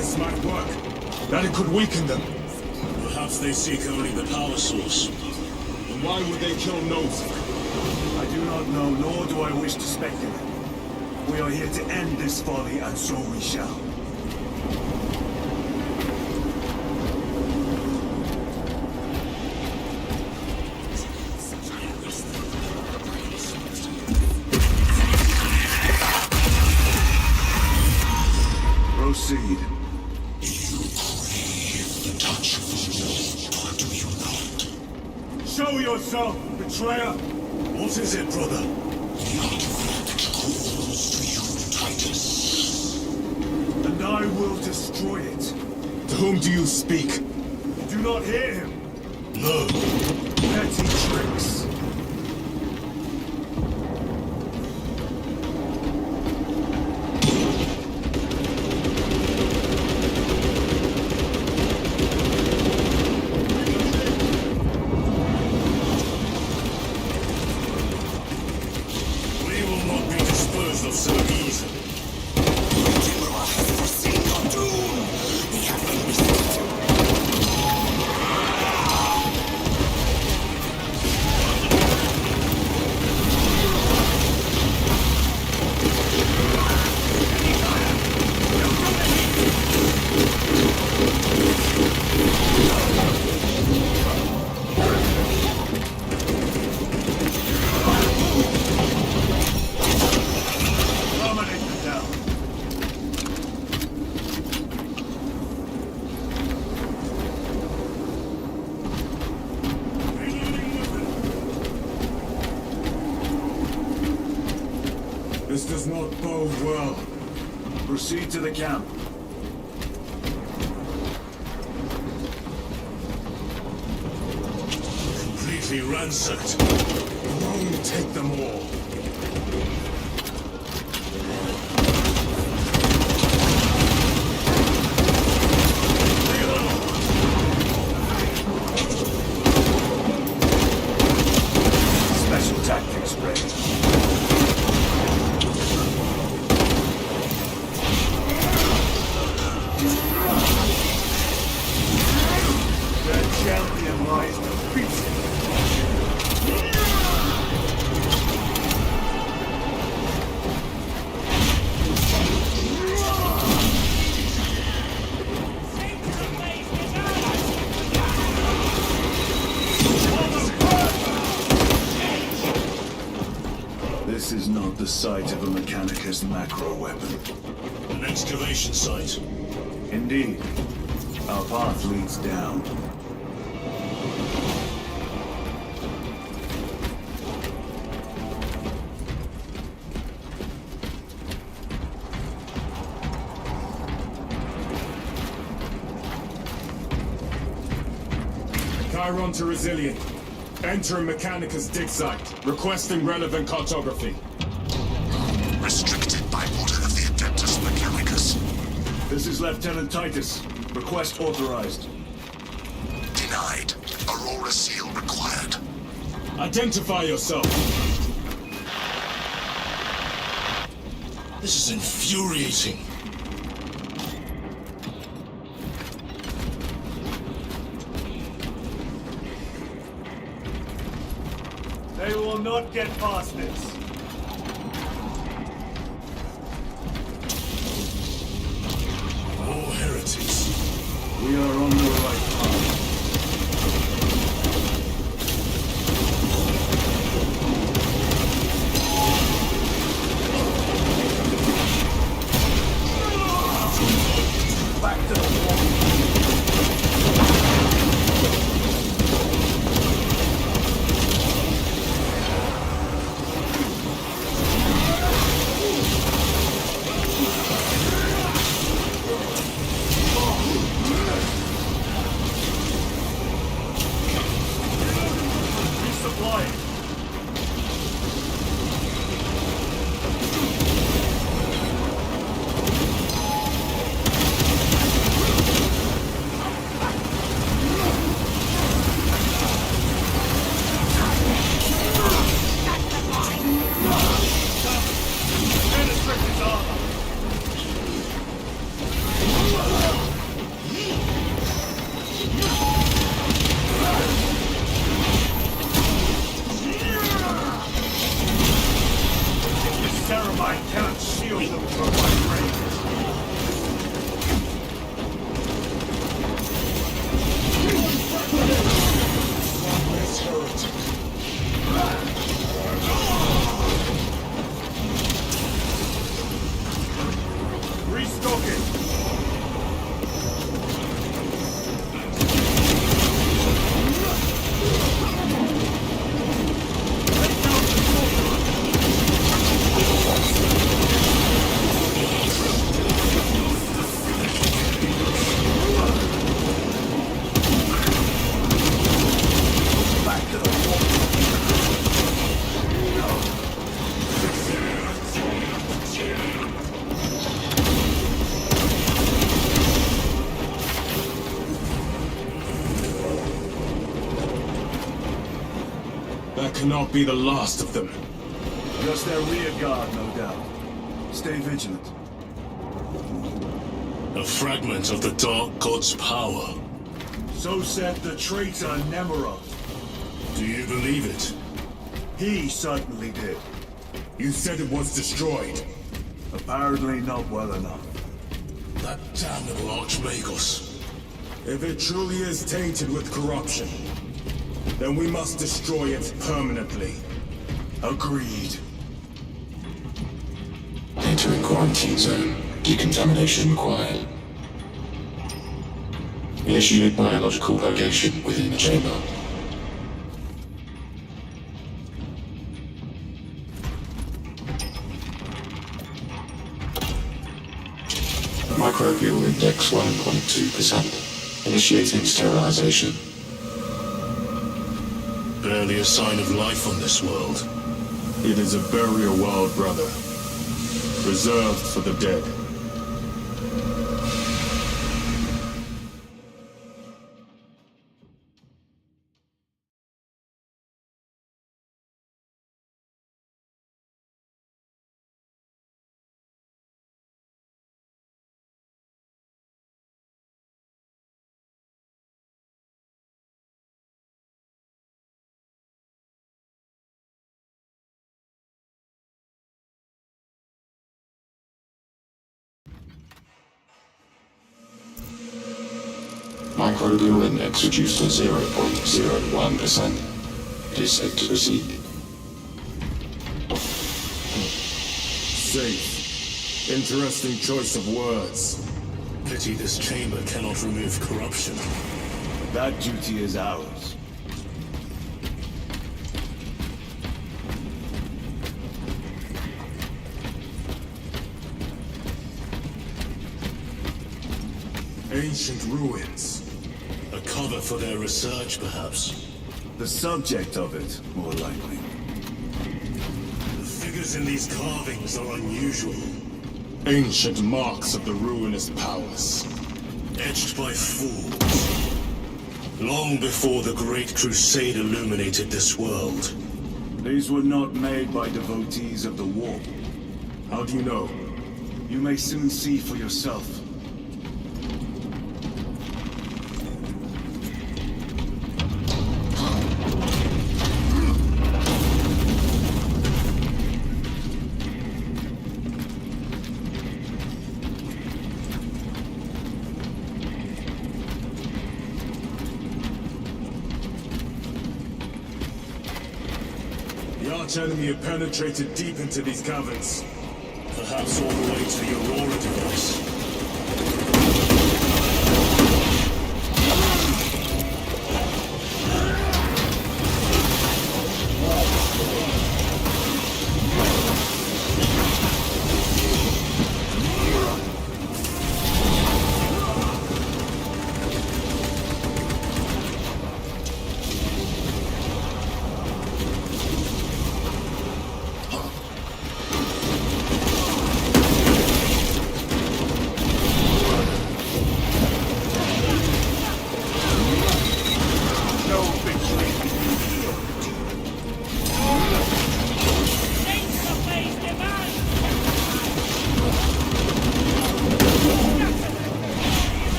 This might work. That it could weaken them. Perhaps they seek only the power source. And why would they kill Nozick? I do not know, nor do I wish to speculate. We are here to end this folly, and so we shall. Proceed. You crave the touch of the will, or do you not? Show yourself, betrayer! What is it, brother? The artifact calls to you, Titus. And I will destroy it. To whom do you speak? You do not hear him. No. Petty tricks. We will not be disposed of so easily. Timur has foreseen your doom. We have been resisted. Dominate the town. This does not bode well. Proceed to the camp. Completely ransacked. Rome take them all. Special tactics ready. Their champion lies defeated. This is not the site of a Mechanicus macro weapon. An excavation site. Indeed. Our path leads down. Chiron to Resilient. Entering Mechanicus dig site. Requesting relevant cartography. Restricted by order of the Adeptus Mechanicus. This is Lieutenant Titus. Request authorized. Denied. Aurora seal required. Identify yourself. This is infuriating. They will not get past this. All heretics. We are on the right path. Back to the wall. That cannot be the last of them. Just their rear guard, no doubt. Stay vigilant. A fragment of the Dark God's power. So said the traitor Nemerov. Do you believe it? He certainly did. You said it was destroyed. Apparently not well enough. That damnable Archmagos. If it truly is tainted with corruption, then we must destroy it permanently. Agreed. Entering quarantine zone. Decontamination required. Initiate biological purgation within the chamber. Microbial index 1.2%. Initiating sterilization. Barely a sign of life on this world. It is a burial world, brother. Reserved for the dead. Microbial index reduced to 0.01%. It is safe to proceed. Safe. Interesting choice of words. Pity this chamber cannot remove corruption. That duty is ours. Ancient ruins. A cover for their research, perhaps. The subject of it, more likely. The figures in these carvings are unusual. Ancient marks of the ruinous powers. Etched by fools. Long before the Great Crusade illuminated this world. These were not made by devotees of the warp. How do you know? You may soon see for yourself. The arch-enemy have penetrated deep into these caverns. Perhaps all the way to the Aurora device.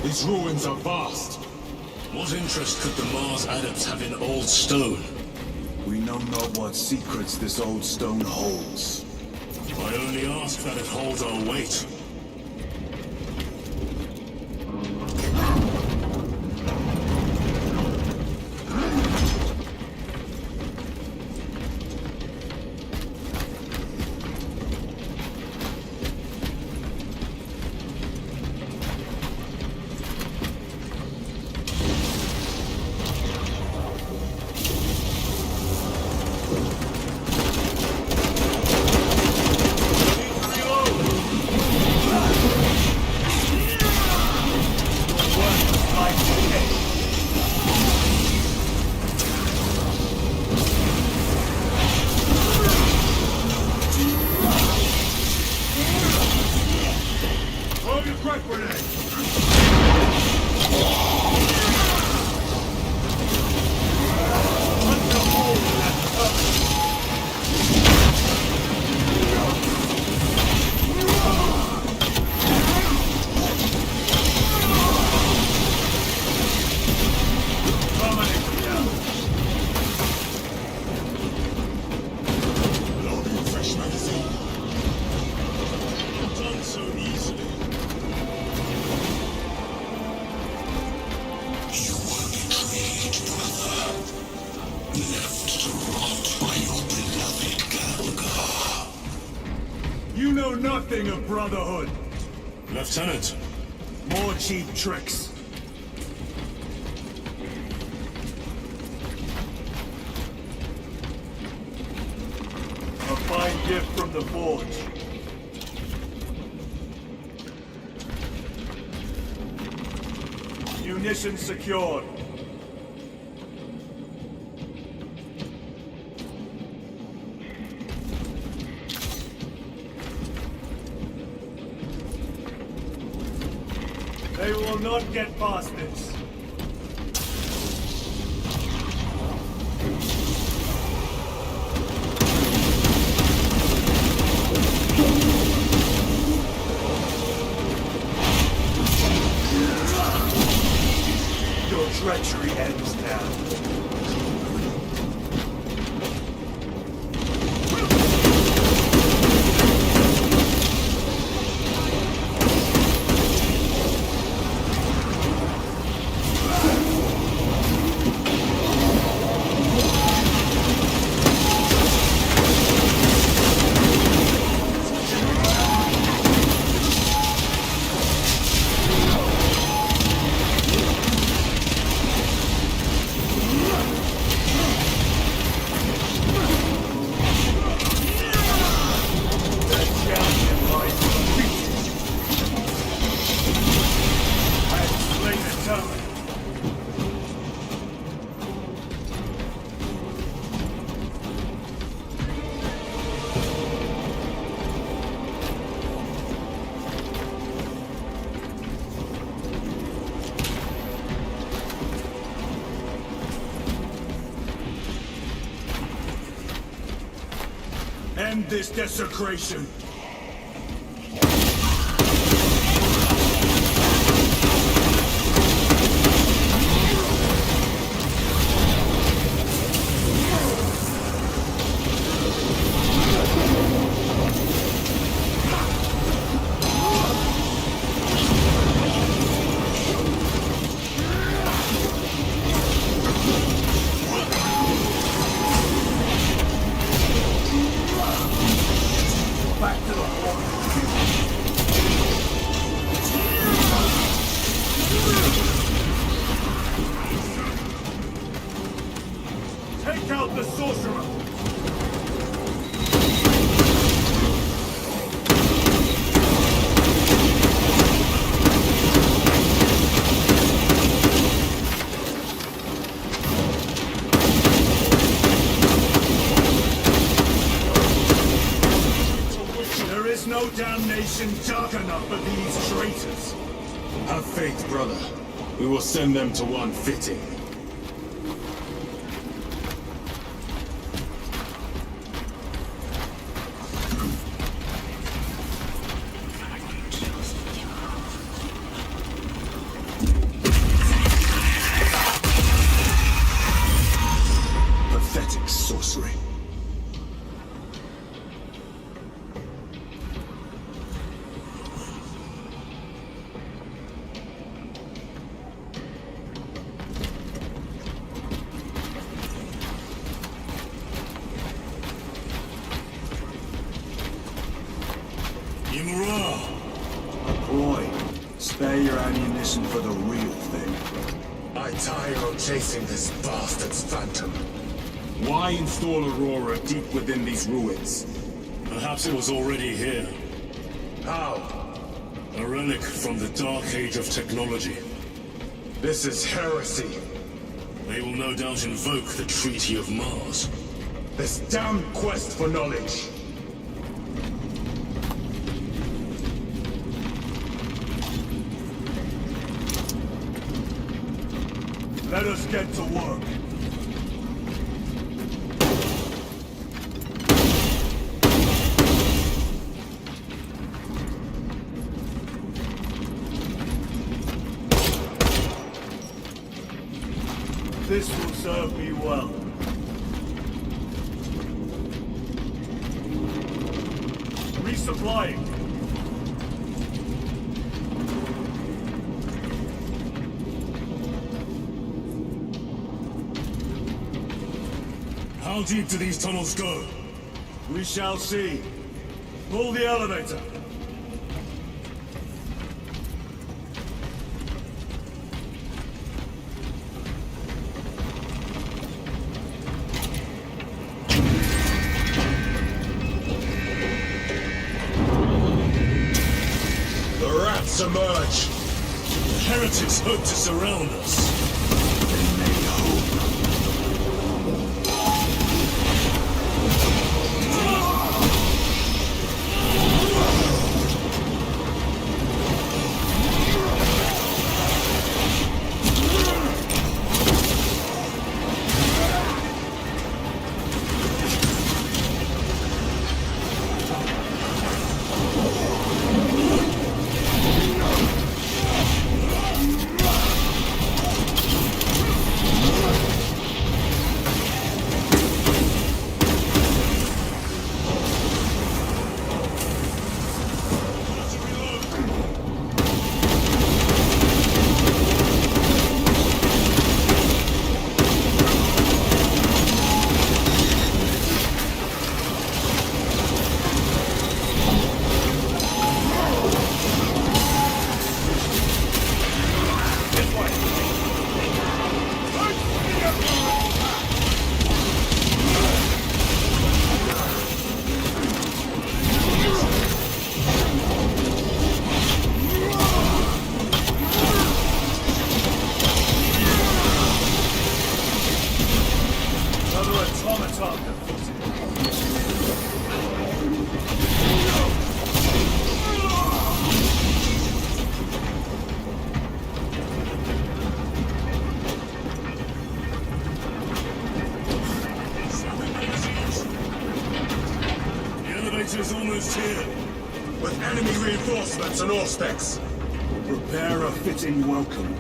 These ruins are vast. What interest could the Mars adepts have in old stone? We know not what secrets this old stone holds. I only ask that it holds our weight. know nothing of brotherhood. Lieutenant, More cheap tricks. A fine gift from the forge. Munitions secured. They will not get past this. Your treachery ends now. End this desecration. Back to the Take out the sorcerer! There is no damnation dark enough for these traitors. have faith, brother. We will send them to one fitting. Pathetic sorcery. Boy, spare your ammunition for the real thing. I tire of chasing this bastard's phantom. Why install Aurora deep within these ruins? Perhaps it was already here. How? A relic from the Dark Age of technology. This is heresy. They will no doubt invoke the Treaty of Mars. This damn quest for knowledge. Let us get to work. This will serve me well. Resupplying. How deep do these tunnels go? We shall see. Pull the elevator. The rats emerge. The heretics hope to surround us. They may hope. Is almost here. With enemy reinforcements and auspex. Prepare a fitting welcome.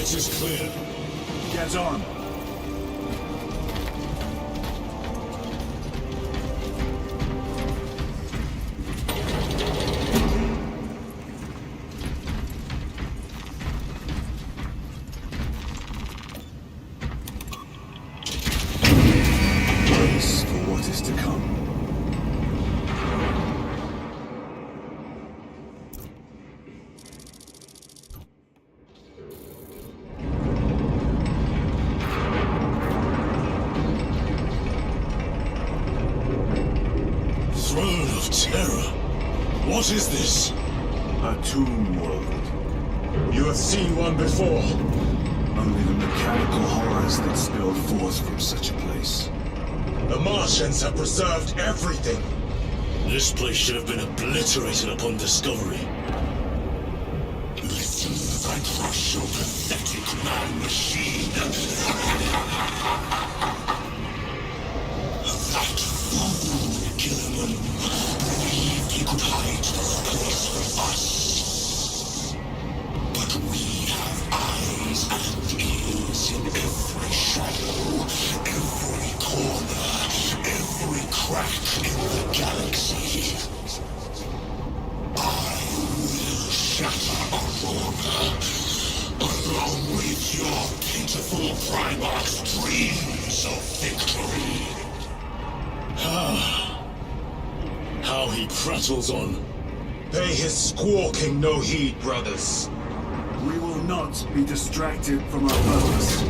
Is clear. Get on. Brace for what is to come. What is this? A tomb world. You have seen one before. Only the mechanical horrors that spilled forth from such a place. The Martians have preserved everything. This place should have been obliterated upon discovery. Listen as I crush your pathetic man-machine. That fool, Gilliman, believed he could hide this place from us. But we have eyes and ears in every shadow, every corner, every crack in the galaxy. I will shatter Aurora, along with your pitiful Primarch's dreams of victory. How he prattles on. Pay his squawking no heed, brothers. We will not be distracted from our purpose.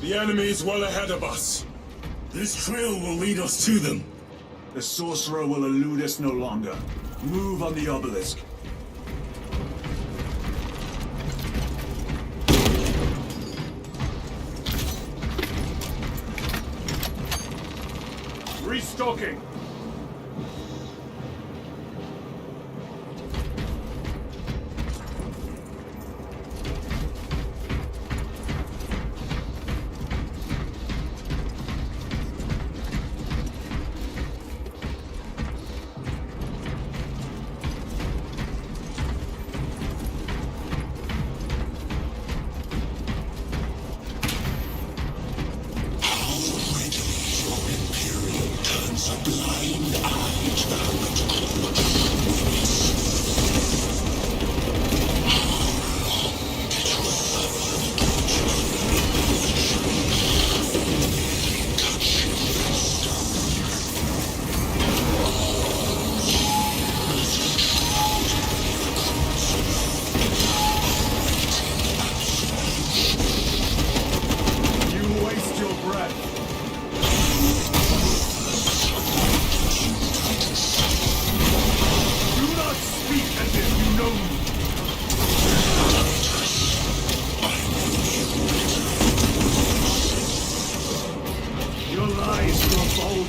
The enemy is well ahead of us. This trail will lead us to them. The sorcerer will elude us no longer. Move on the obelisk. Restocking.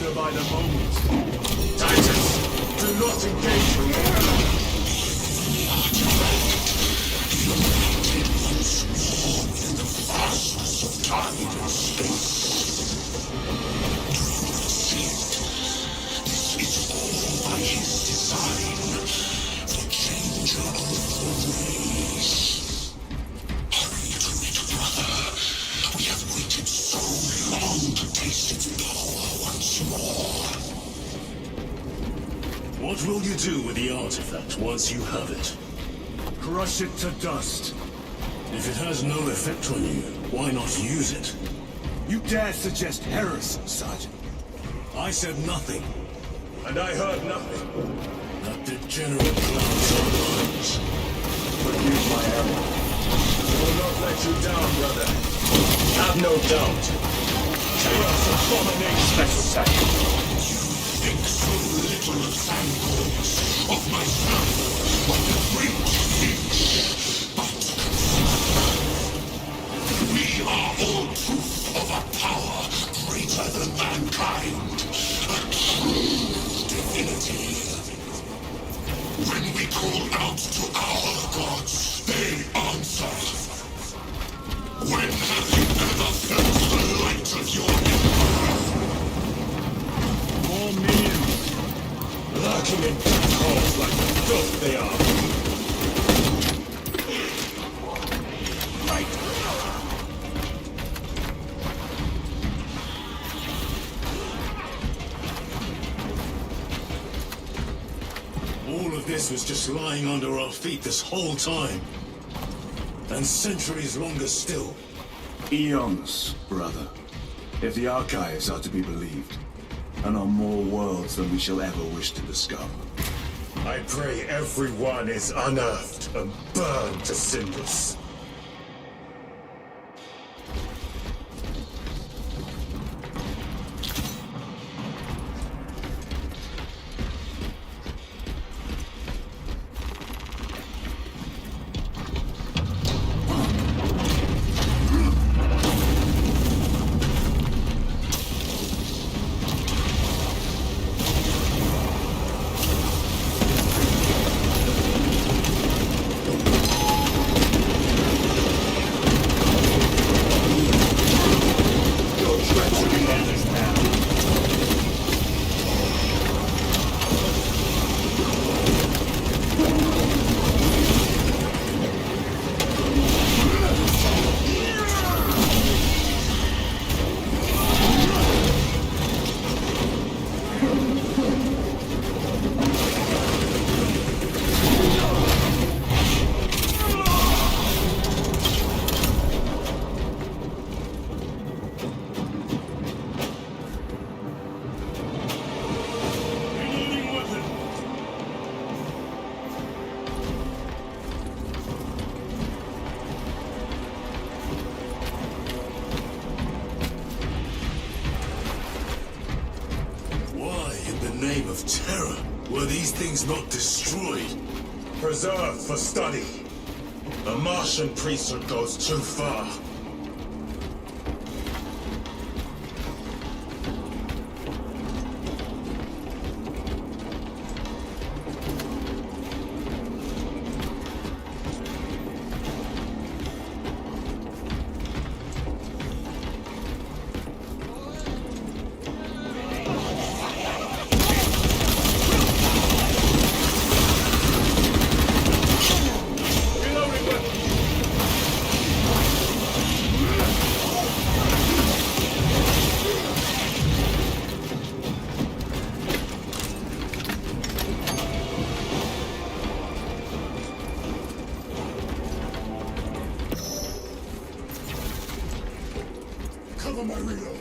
longer by the moment. Titans, do not engage with What will you do with the artifact once you have it? Crush it to dust. If it has no effect on you, why not use it? You dare suggest heresy, Sergeant? I said nothing. And I heard nothing. That degenerate clouds our minds. Forgive my error. I will not let you down, brother. Have no doubt. Chaos abomination. Special sacrifice. Think so little of Sandcorps, of myself, of the great things, but we are all proof of a power greater than mankind, a true divinity. When we call out to our gods, they answer. When have you ever felt the light of your emperor? More minions. Lurking in black holes like the filth they are. Right. All of this was just lying under our feet this whole time. And centuries longer still. Eons, brother. If the archives are to be believed. And on more worlds than we shall ever wish to discover. I pray everyone is unearthed and burned to cinders. Terror? Were these things not destroyed? Preserved for study. The Martian priesthood goes too far. Cover my reload.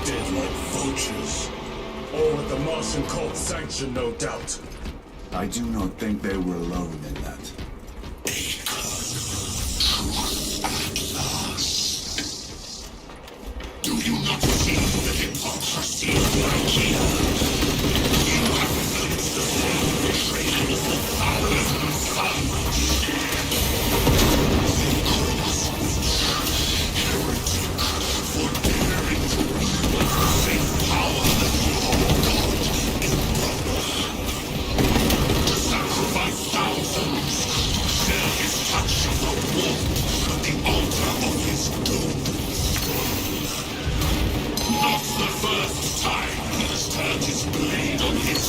dead like vultures. All with the Martian cult's sanction, no doubt. I do not think they were alone in that. Do you not see the hypocrisy of my king? You have felt the same betrayal as the fathers themselves. They call us heretic for daring to wield the same power that your God empowered. To sacrifice thousands, share his touch of the warmth at the altar of his doom. Not the first time he has turned his blade on his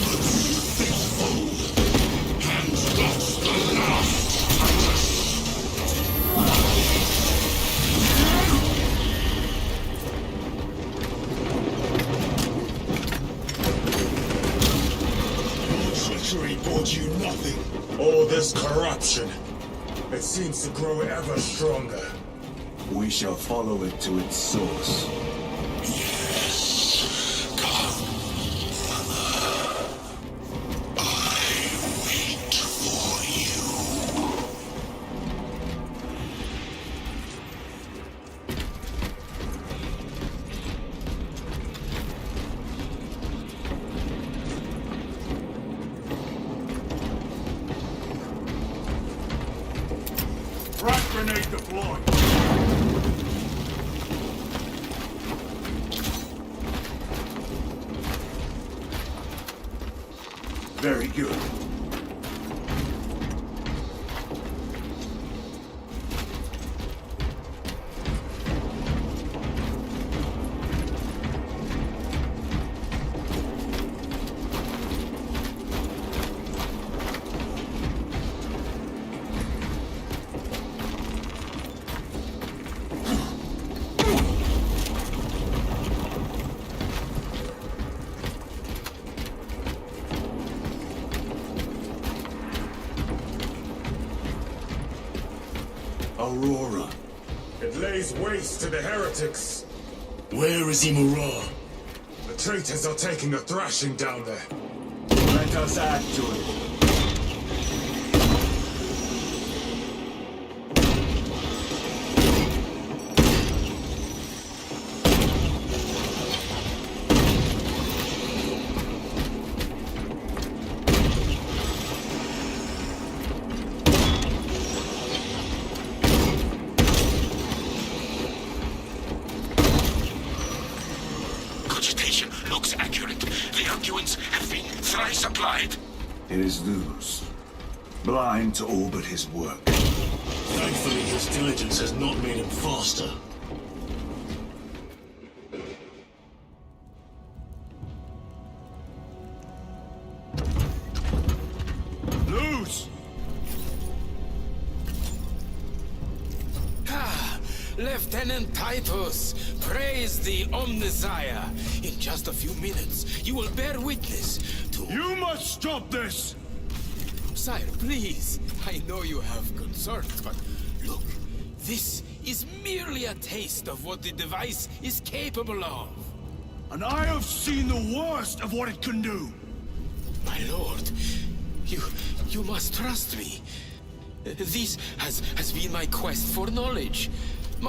most faithful, and not the last Your treachery brought you nothing. All this corruption. It seems to grow ever stronger. We shall follow it to its source. Yes, come, Mother. I wait for you. Frag grenade deployed. Very good. Aurora. It lays waste to the heretics. Where is Imura? The traitors are taking a thrashing down there. Let us add to it. Cogitation looks accurate. The arguments have been thrice applied. It is Luz. Blind to all but his work. Thankfully, his diligence has not made him faster. Lose! Lieutenant Titus, praise the Omnisire. In just a few minutes, you will bear witness to... You must stop this! Sire, please. I know you have concerns, but look, this is merely a taste of what the device is capable of. And I have seen the worst of what it can do! My lord, you must trust me. This has been my quest for knowledge.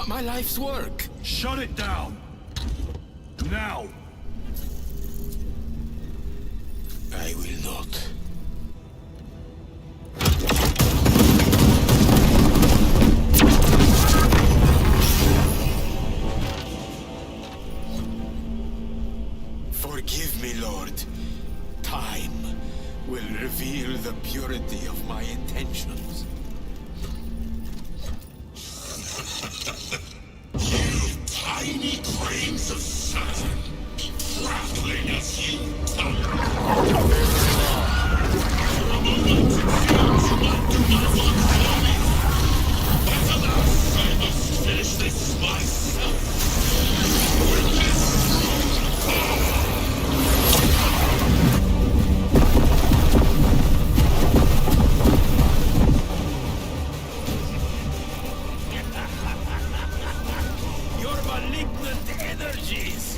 My life's work. Shut it down! Now! I will not. Forgive me, Lord. Time will reveal the purity of my intentions. You tiny grains of Saturn, prattling as you tongue. For a moment, it seems you might do my work for me. But alas, I must finish this myself. With this power. Your malignant energies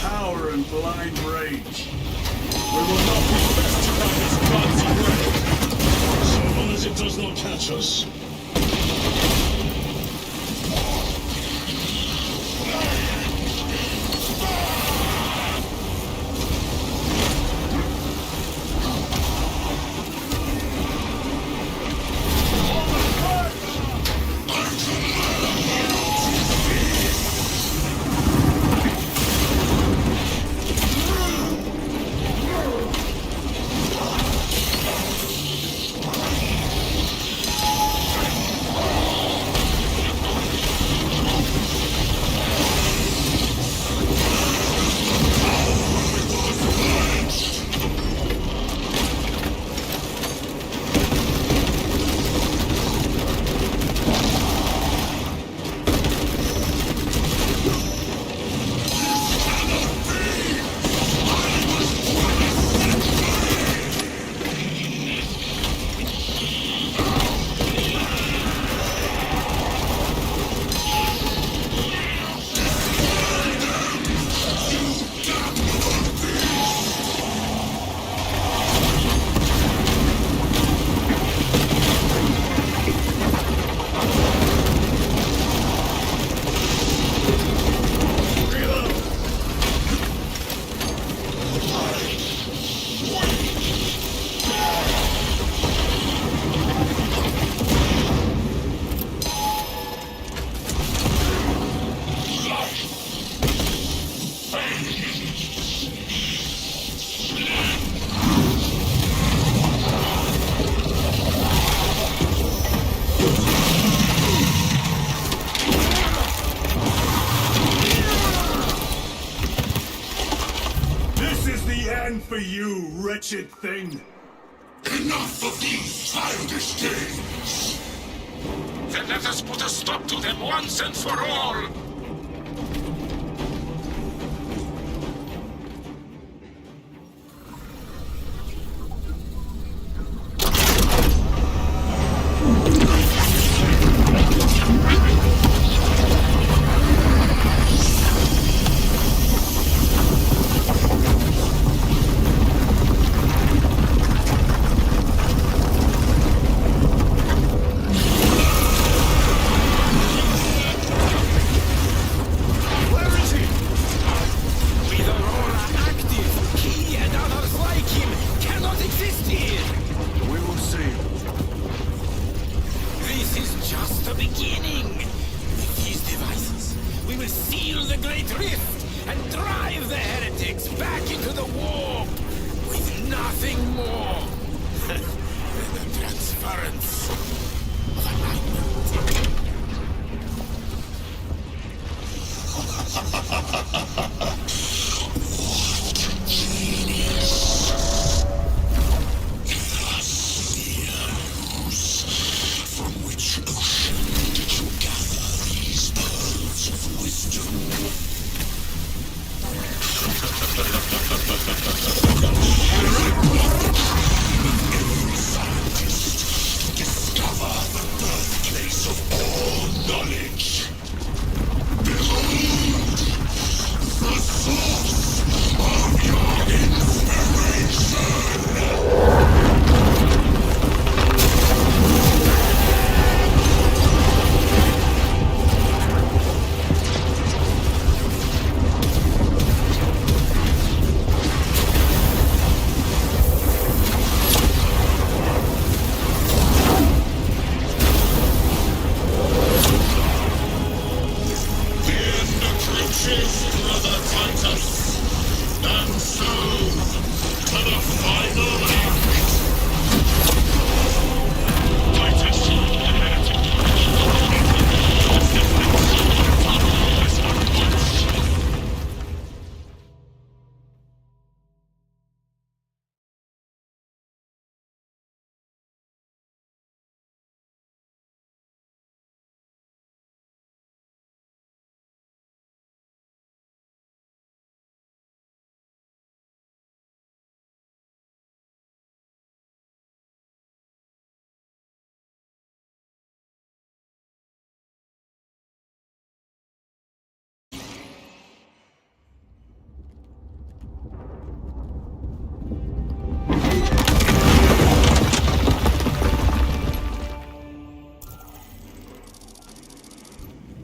Power and blind rage. We will not be bested by this god's breath. So long as it does not catch us. For you, wretched thing! Enough of these childish games! Then let us put a stop to them once and for all! Discover the birthplace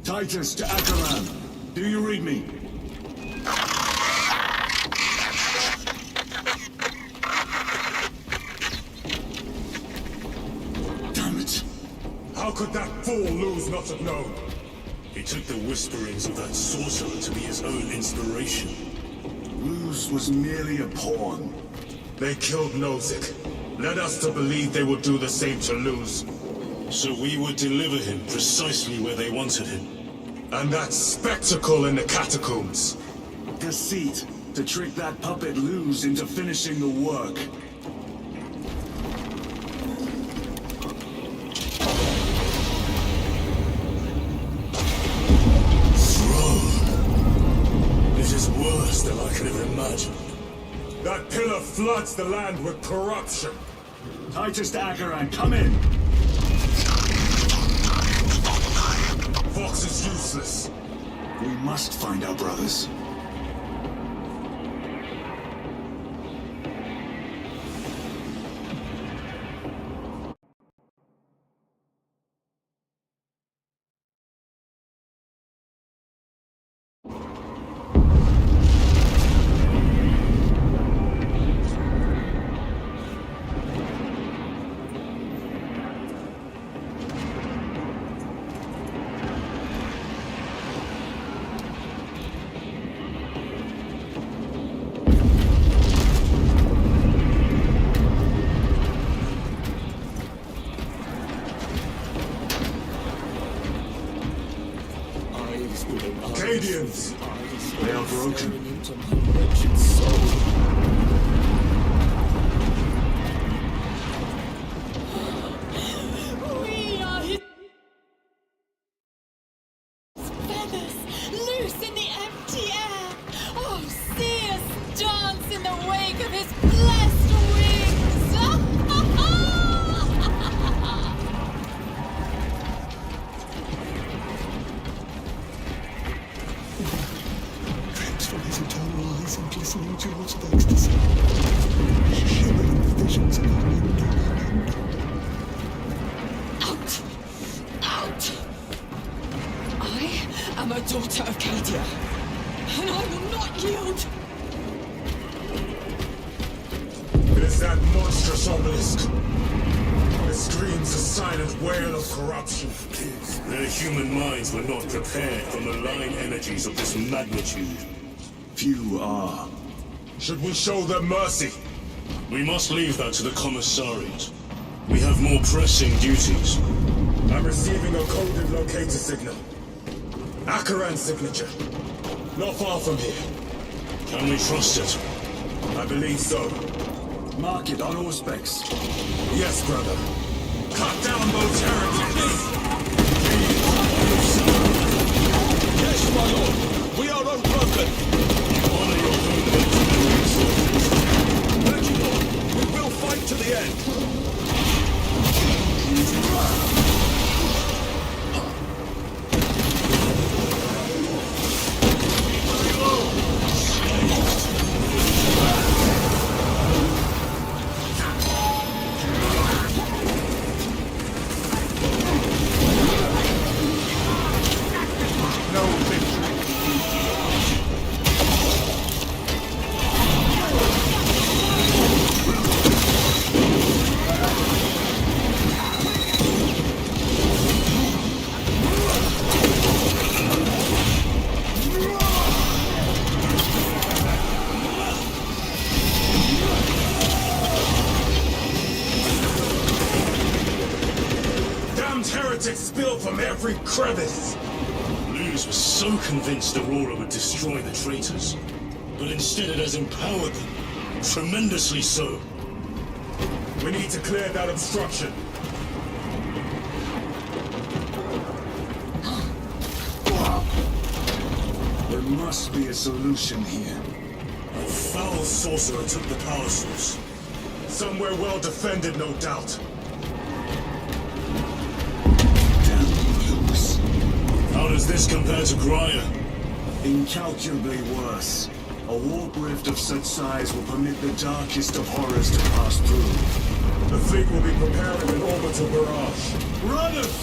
Titus to Acheran. Do you read me? Damn it. How could that fool Luz not have known? He took the whisperings of that sorcerer to be his own inspiration. Luz was merely a pawn. They killed Nozick. Led us to believe they would do the same to Luz. So we would deliver him precisely where they wanted him. And that spectacle in the catacombs. Deceit. To trick that puppet Luz into finishing the work. This is worse than I could have imagined. That pillar floods the land with corruption. Titus to Acheran, come in! Vox is useless. We must find our brothers. Cadians! They are broken. We are his feathers, loose in the empty air. Oh, see us dance in the wake of his blessed wings. Dreams from his eternal eyes and glistening jewels of ecstasy. Shimmering with visions of unending. Out! Out! I am a daughter of Cadia, and I will not yield. It is that monstrous obelisk. It screams a silent wail of corruption. Their human minds were not prepared for malign energies of this magnitude. Few are. Should we show them mercy? We must leave that to the commissariat. We have more pressing duties. I'm receiving a coded locator signal. Acheran's signature. Not far from here. Can we trust it? I believe so. Mark it on Auspex. Yes, brother. Cut down those heretics! Yes, my lord. We are unbroken. Honor your homelands and their resources. Thank you, lord. We will fight to the end. Heretics spill from every crevice! Luz was so convinced Aurora would destroy the traitors. But instead it has empowered them. Tremendously so. We need to clear that obstruction. There must be a solution here. A foul sorcerer took the power source. Somewhere well defended, no doubt. How does this compare to Graya? Incalculably worse. A warp rift of such size will permit the darkest of horrors to pass through. The fleet will be preparing an orbital barrage. Runners!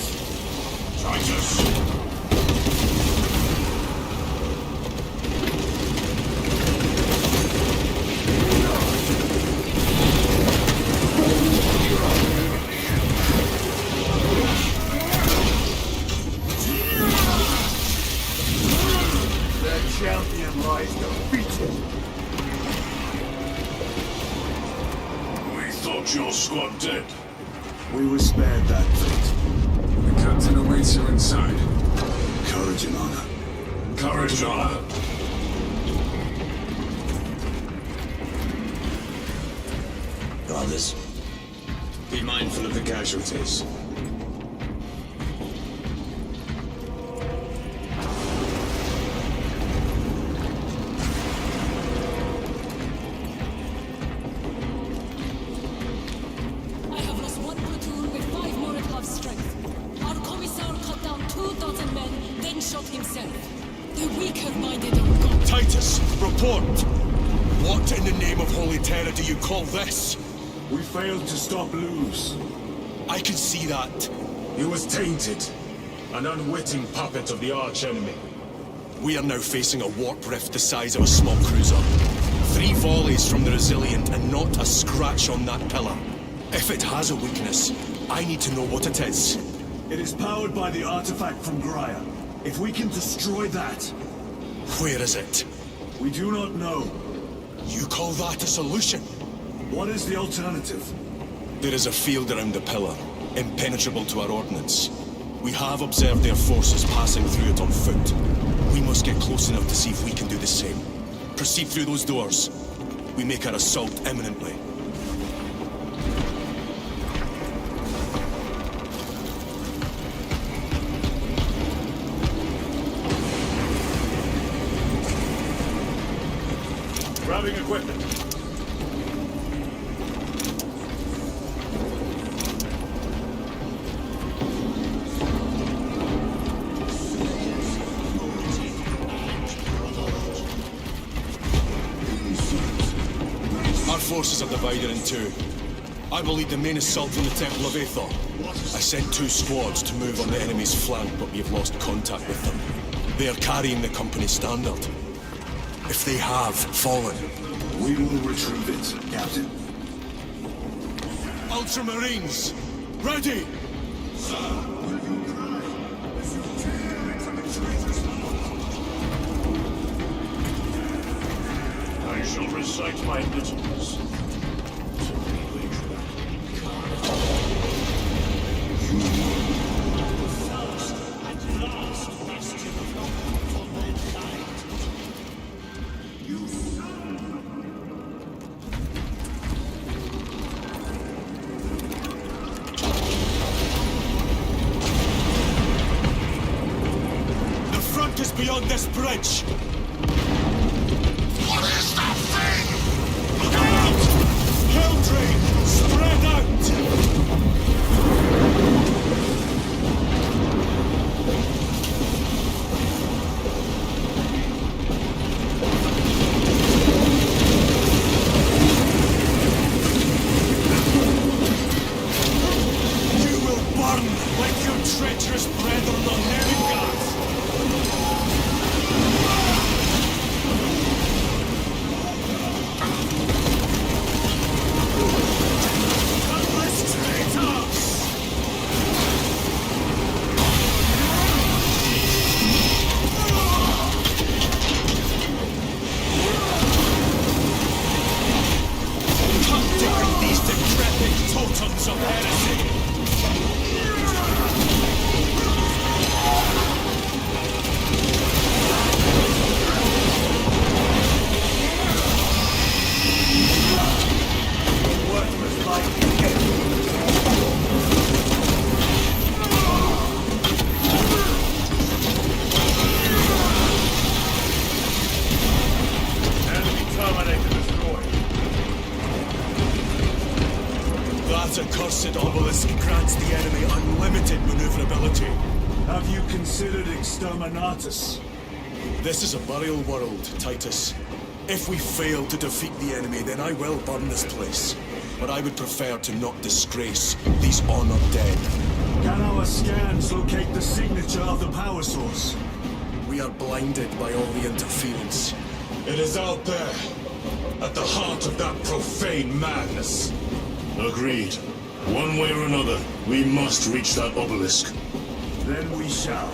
Titus! champion lies defeated. We thought your squad dead. We were spared that fate. The captain awaits you inside. Courage and honor. Courage and honor. Brothers, Be mindful of the casualties. I have lost one platoon with 5 more at half strength. Our commissar cut down 2,000 men, then shot himself. The weak have minded our god. Titus, report! What in the name of Holy Terror do you call this? We failed to stop Luz. I can see that. He was tainted. An unwitting puppet of the arch-enemy. We are now facing a warp rift the size of a small cruiser. 3 volleys from the Resilient and not a scratch on that pillar. If it has a weakness, I need to know what it is. It is powered by the artifact from Graia. If we can destroy that... Where is it? We do not know. You call that a solution? What is the alternative? There is a field around the pillar, impenetrable to our ordnance. We have observed their forces passing through it on foot. We must get close enough to see if we can do the same. Proceed through those doors. We make our assault imminently. Grabbing equipment. Our forces are divided in 2. I will lead the main assault from the Temple of Aethor. I sent 2 squads to move on the enemy's flank, but we have lost contact with them. They are carrying the company standard. If they have fallen, we will retrieve it, Captain. Ultramarines, ready! I shall recite my liturgies. Beyond this bridge! What is that thing? Look out! Helldrain! Spread out! You will burn like your treacherous brethren on Nerigard! That accursed obelisk grants the enemy unlimited maneuverability. Have you considered Exterminatus? This is a burial world, Titus. If we fail to defeat the enemy, then I will burn this place. But I would prefer to not disgrace these honored dead. Can our scans locate the signature of the power source? We are blinded by all the interference. It is out there, at the heart of that profane madness. Agreed. One way or another, we must reach that obelisk. Then we shall.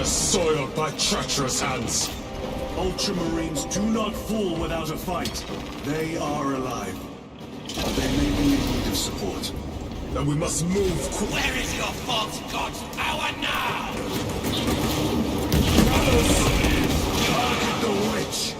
Soiled by treacherous hands. Ultramarines do not fall without a fight. They are alive. They may be in need of support. And we must move quickly. Where is your false god's power now? Target the witch!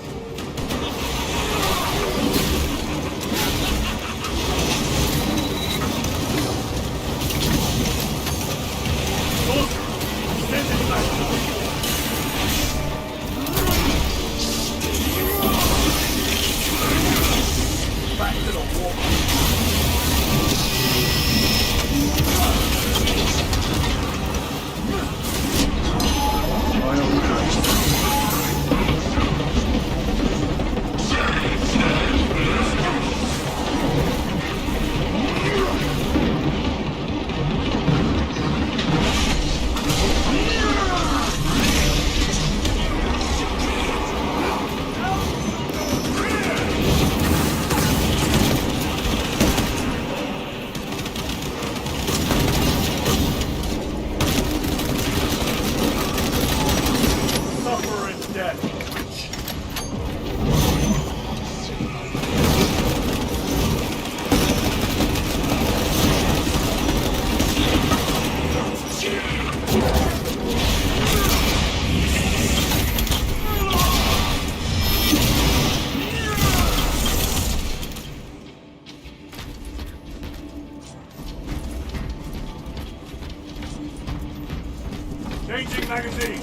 Changing magazine!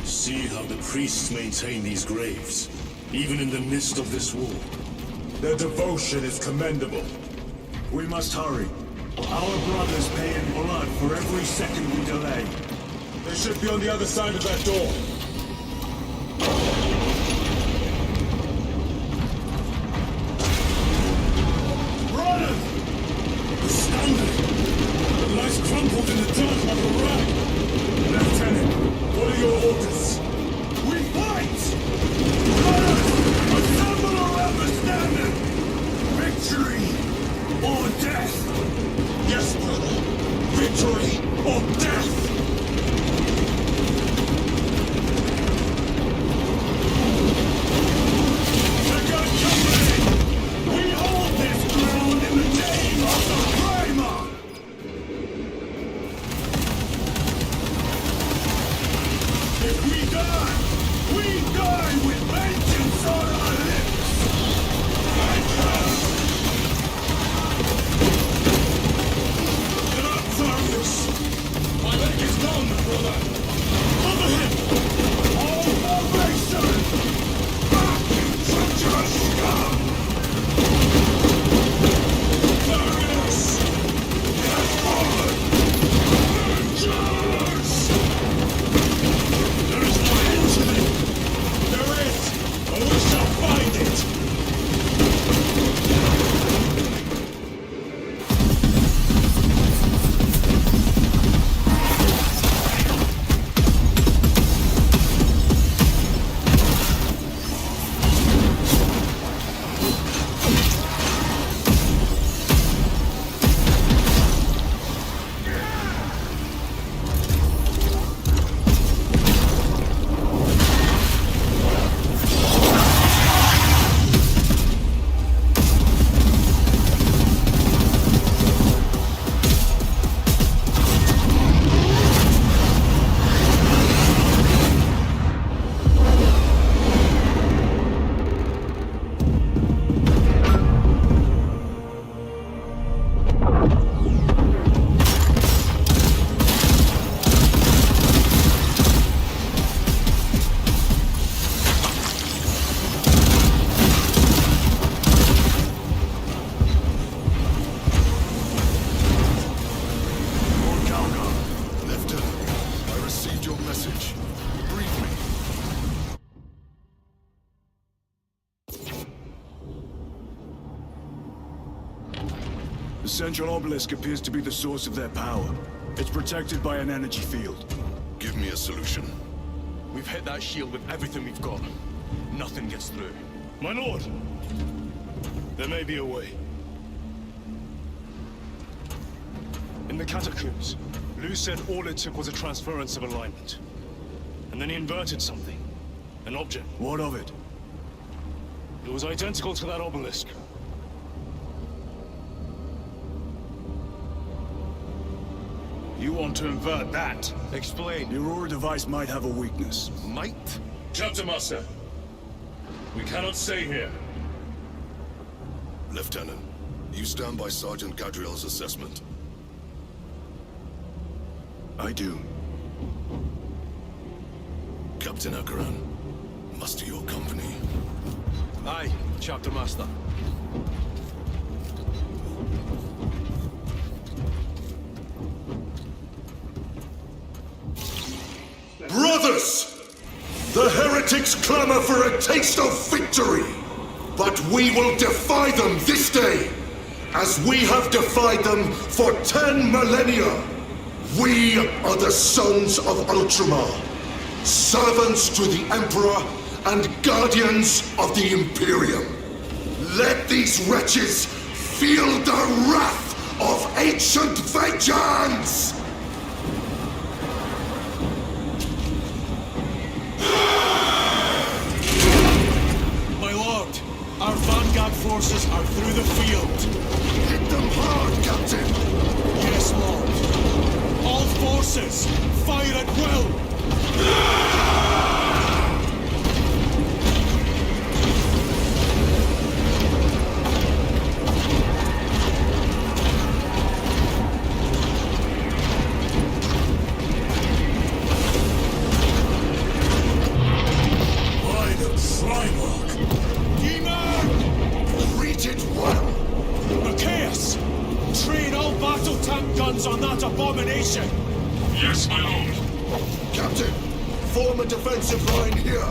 See how the priests maintain these graves, even in the midst of this war. Their devotion is commendable. We must hurry. Our brothers pay in blood for every second we delay. They should be on the other side of that door. Crumpled in the dirt like a rat! Lieutenant, what are your orders? We fight! Brothers, assemble around the standard! Victory or death! Yes, brother! Victory or death! The good company! We hold this ground in the name of the Primer! We die with vengeance on our lips! Get up, Zargus! My leg is down, brother! Cover him! All formation! Back, treacherous scum! Zargus! Get forward! Charge! There is no end to them! There is! central obelisk appears to be the source of their power. It's protected by an energy field. Give me a solution. We've hit that shield with everything we've got. Nothing gets through. My lord! There may be a way. In the catacombs, Lu said all it took was a transference of alignment. And then he inverted something. An object. What of it? It was identical to that obelisk. You want to invert that? Explain. The Aurora device might have a weakness. Might? Captain Master, we cannot stay here. Lieutenant, you stand by Sergeant Gadriel's assessment. I do. Captain Akaran, muster your company. Aye, Chapter Master. Brothers! The heretics clamor for a taste of victory! But we will defy them this day, as we have defied them for 10 millennia! We are the sons of Ultramar, servants to the Emperor and guardians of the Imperium. Let these wretches feel the wrath of ancient vengeance! My lord, our vanguard forces are through the field. Hit them hard, Captain! Yes, lord. All forces, fire at will! By the Trimarch! Demon! Read it well! Macias! Train all battle tank guns on that abomination! Yes, my lord. Captain, form a defensive line here.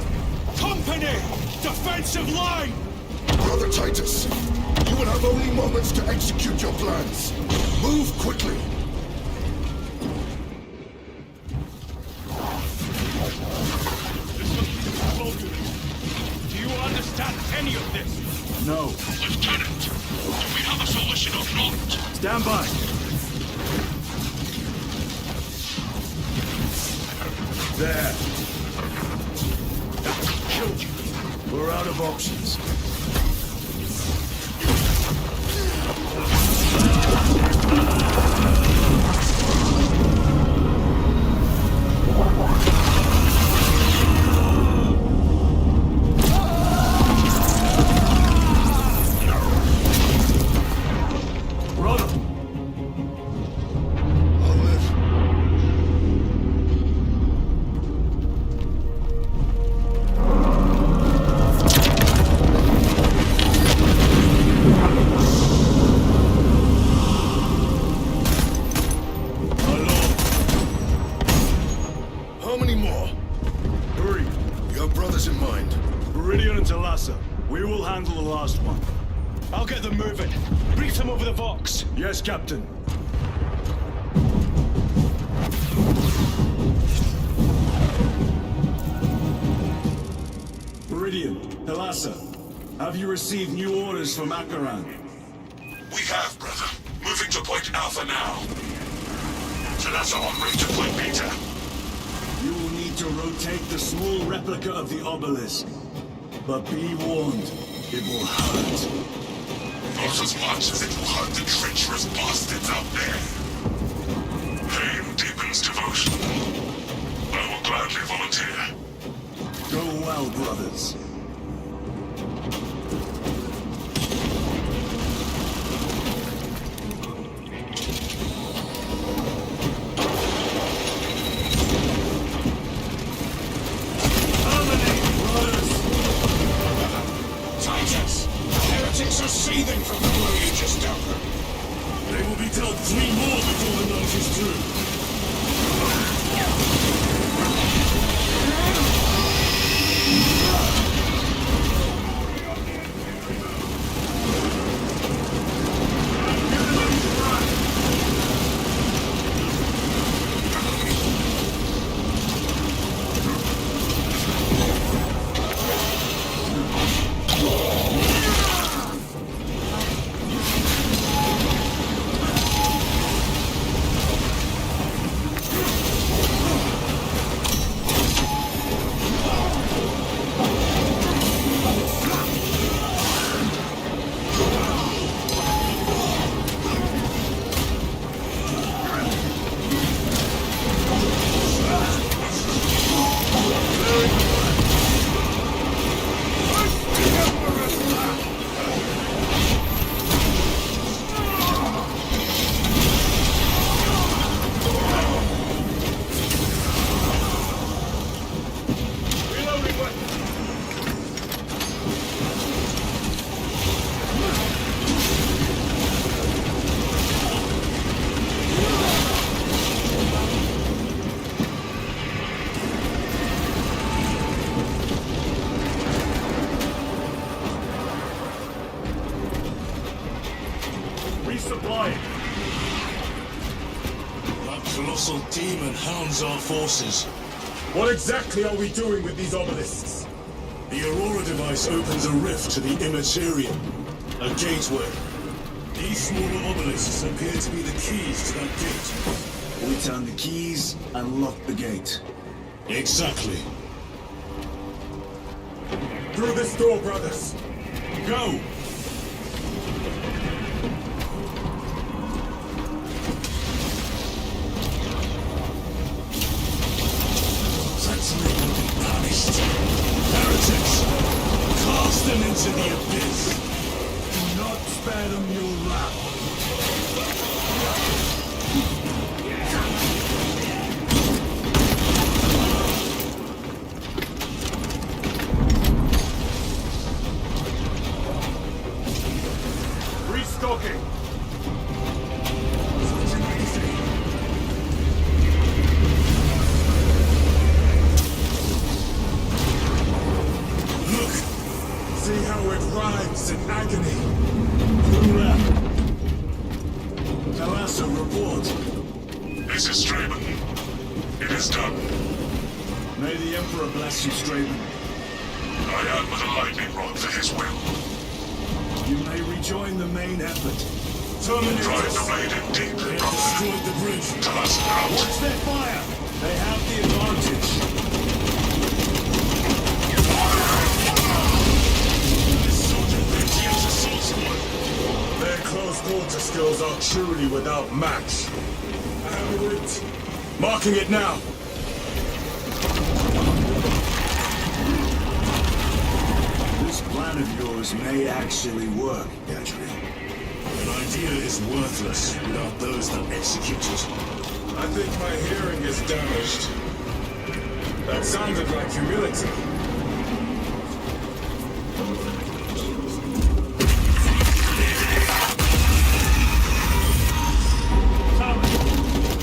Company! Defensive line! Brother Titus, you will have only moments to execute your plans. Move quickly. Do you understand any of this? No. Lieutenant, do we have a solution or not? Stand by. There. That killed you. We're out of options. I'll get them moving. Brief them over the Vox. Yes, Captain. Meridian, Thalassa, have you received new orders from Akaran? We have, brother. Moving to Point Alpha now. Thalassa en route to Point Beta. You will need to rotate the small replica of the obelisk. But be warned, it will hurt. Not as much as it will hurt the treacherous bastards out there. Pain deepens devotion. I will gladly volunteer. Go well, brothers. Seething from the blow you just dealt them. They will be dealt 3 more before the night is through. flying. That colossal demon hounds our forces. What exactly are we doing with these obelisks? The Aurora device opens a rift to the Immaterium, a gateway. These smaller obelisks appear to be the keys to that gate. We turn the keys and lock the gate. Exactly. Through this door, brothers! Go! Will be punished. Heretics! Cast them into the abyss! Do not spare them your wrath. Restocking! See how it writhes in agony. Kalasa, report. This is Straben. It is done. May the Emperor bless you, Straben. I am but a lightning rod for his will. You may rejoin the main effort. Terminate Drive us. the blade in deep, They have brother. destroyed the bridge. Tell us out. Watch their fire! They have the advantage. Their close quarter skills are truly without match. I have a route. Marking it now. This plan of yours may actually work, Gadri. An idea is worthless without those that execute it. I think my hearing is damaged. That sounded like humility.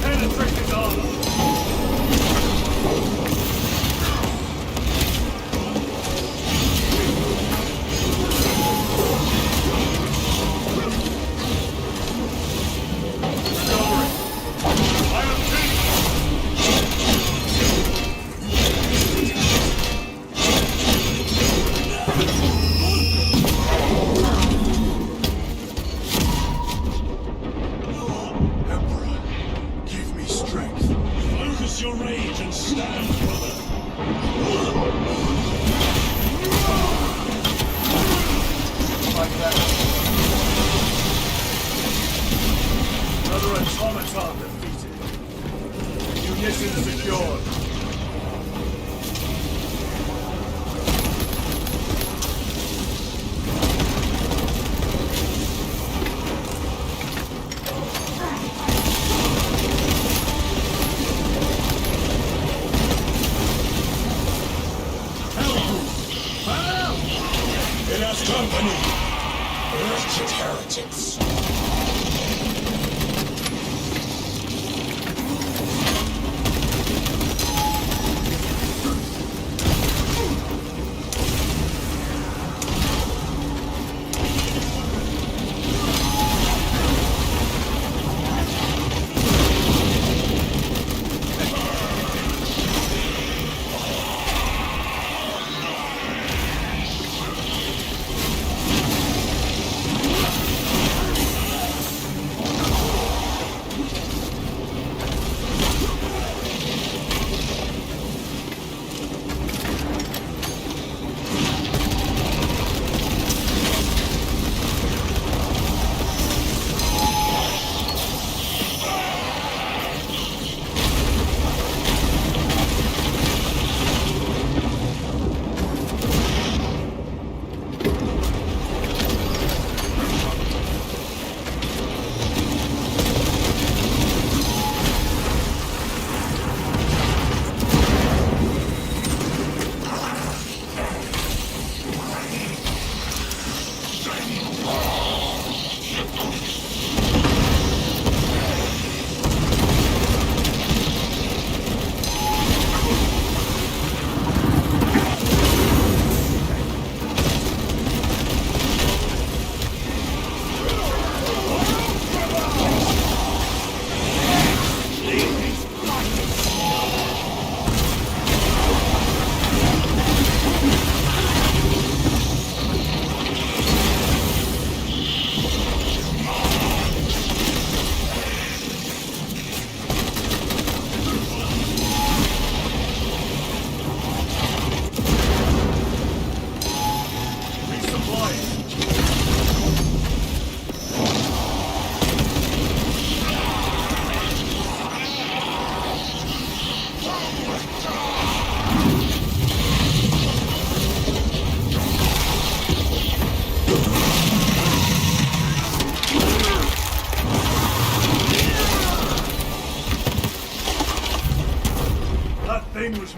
Penetrate the armor! Your rage and stand, brother. Like that. Another automaton defeated. Munitions secured. It has company. Wretched heretics.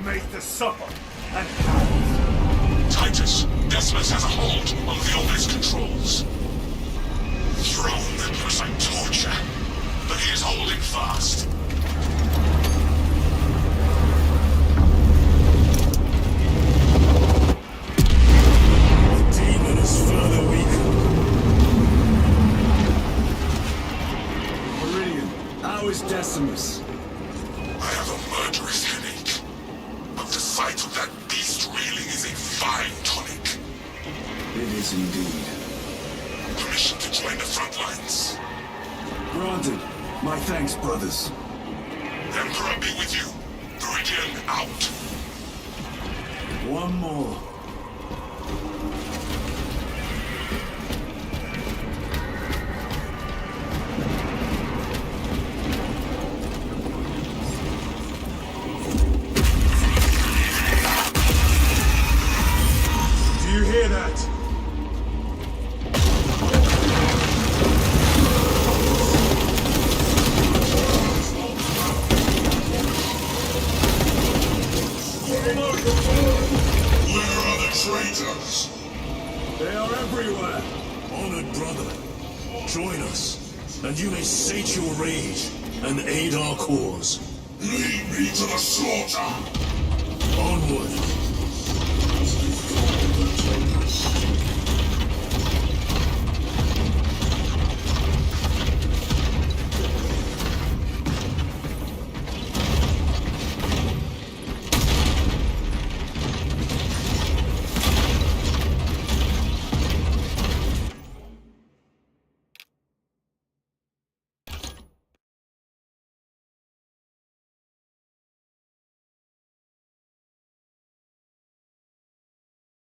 made to suffer and have. Titus, Decimus has a hold on the Omnis controls. Thrown looks like torture, but he is holding fast. The demon is further weakened. Meridian, how is Decimus? I have a murderous headache, but the sight of that beast reeling is a fine tonic. It is indeed. Permission to join the front lines. Granted. My thanks, brothers. Emperor be with you. Meridian out. One more. Do you hear that? Where are the traitors? They are everywhere. Honored brother, join us, and you may sate your rage and aid our cause. Lead me to the slaughter! Onward!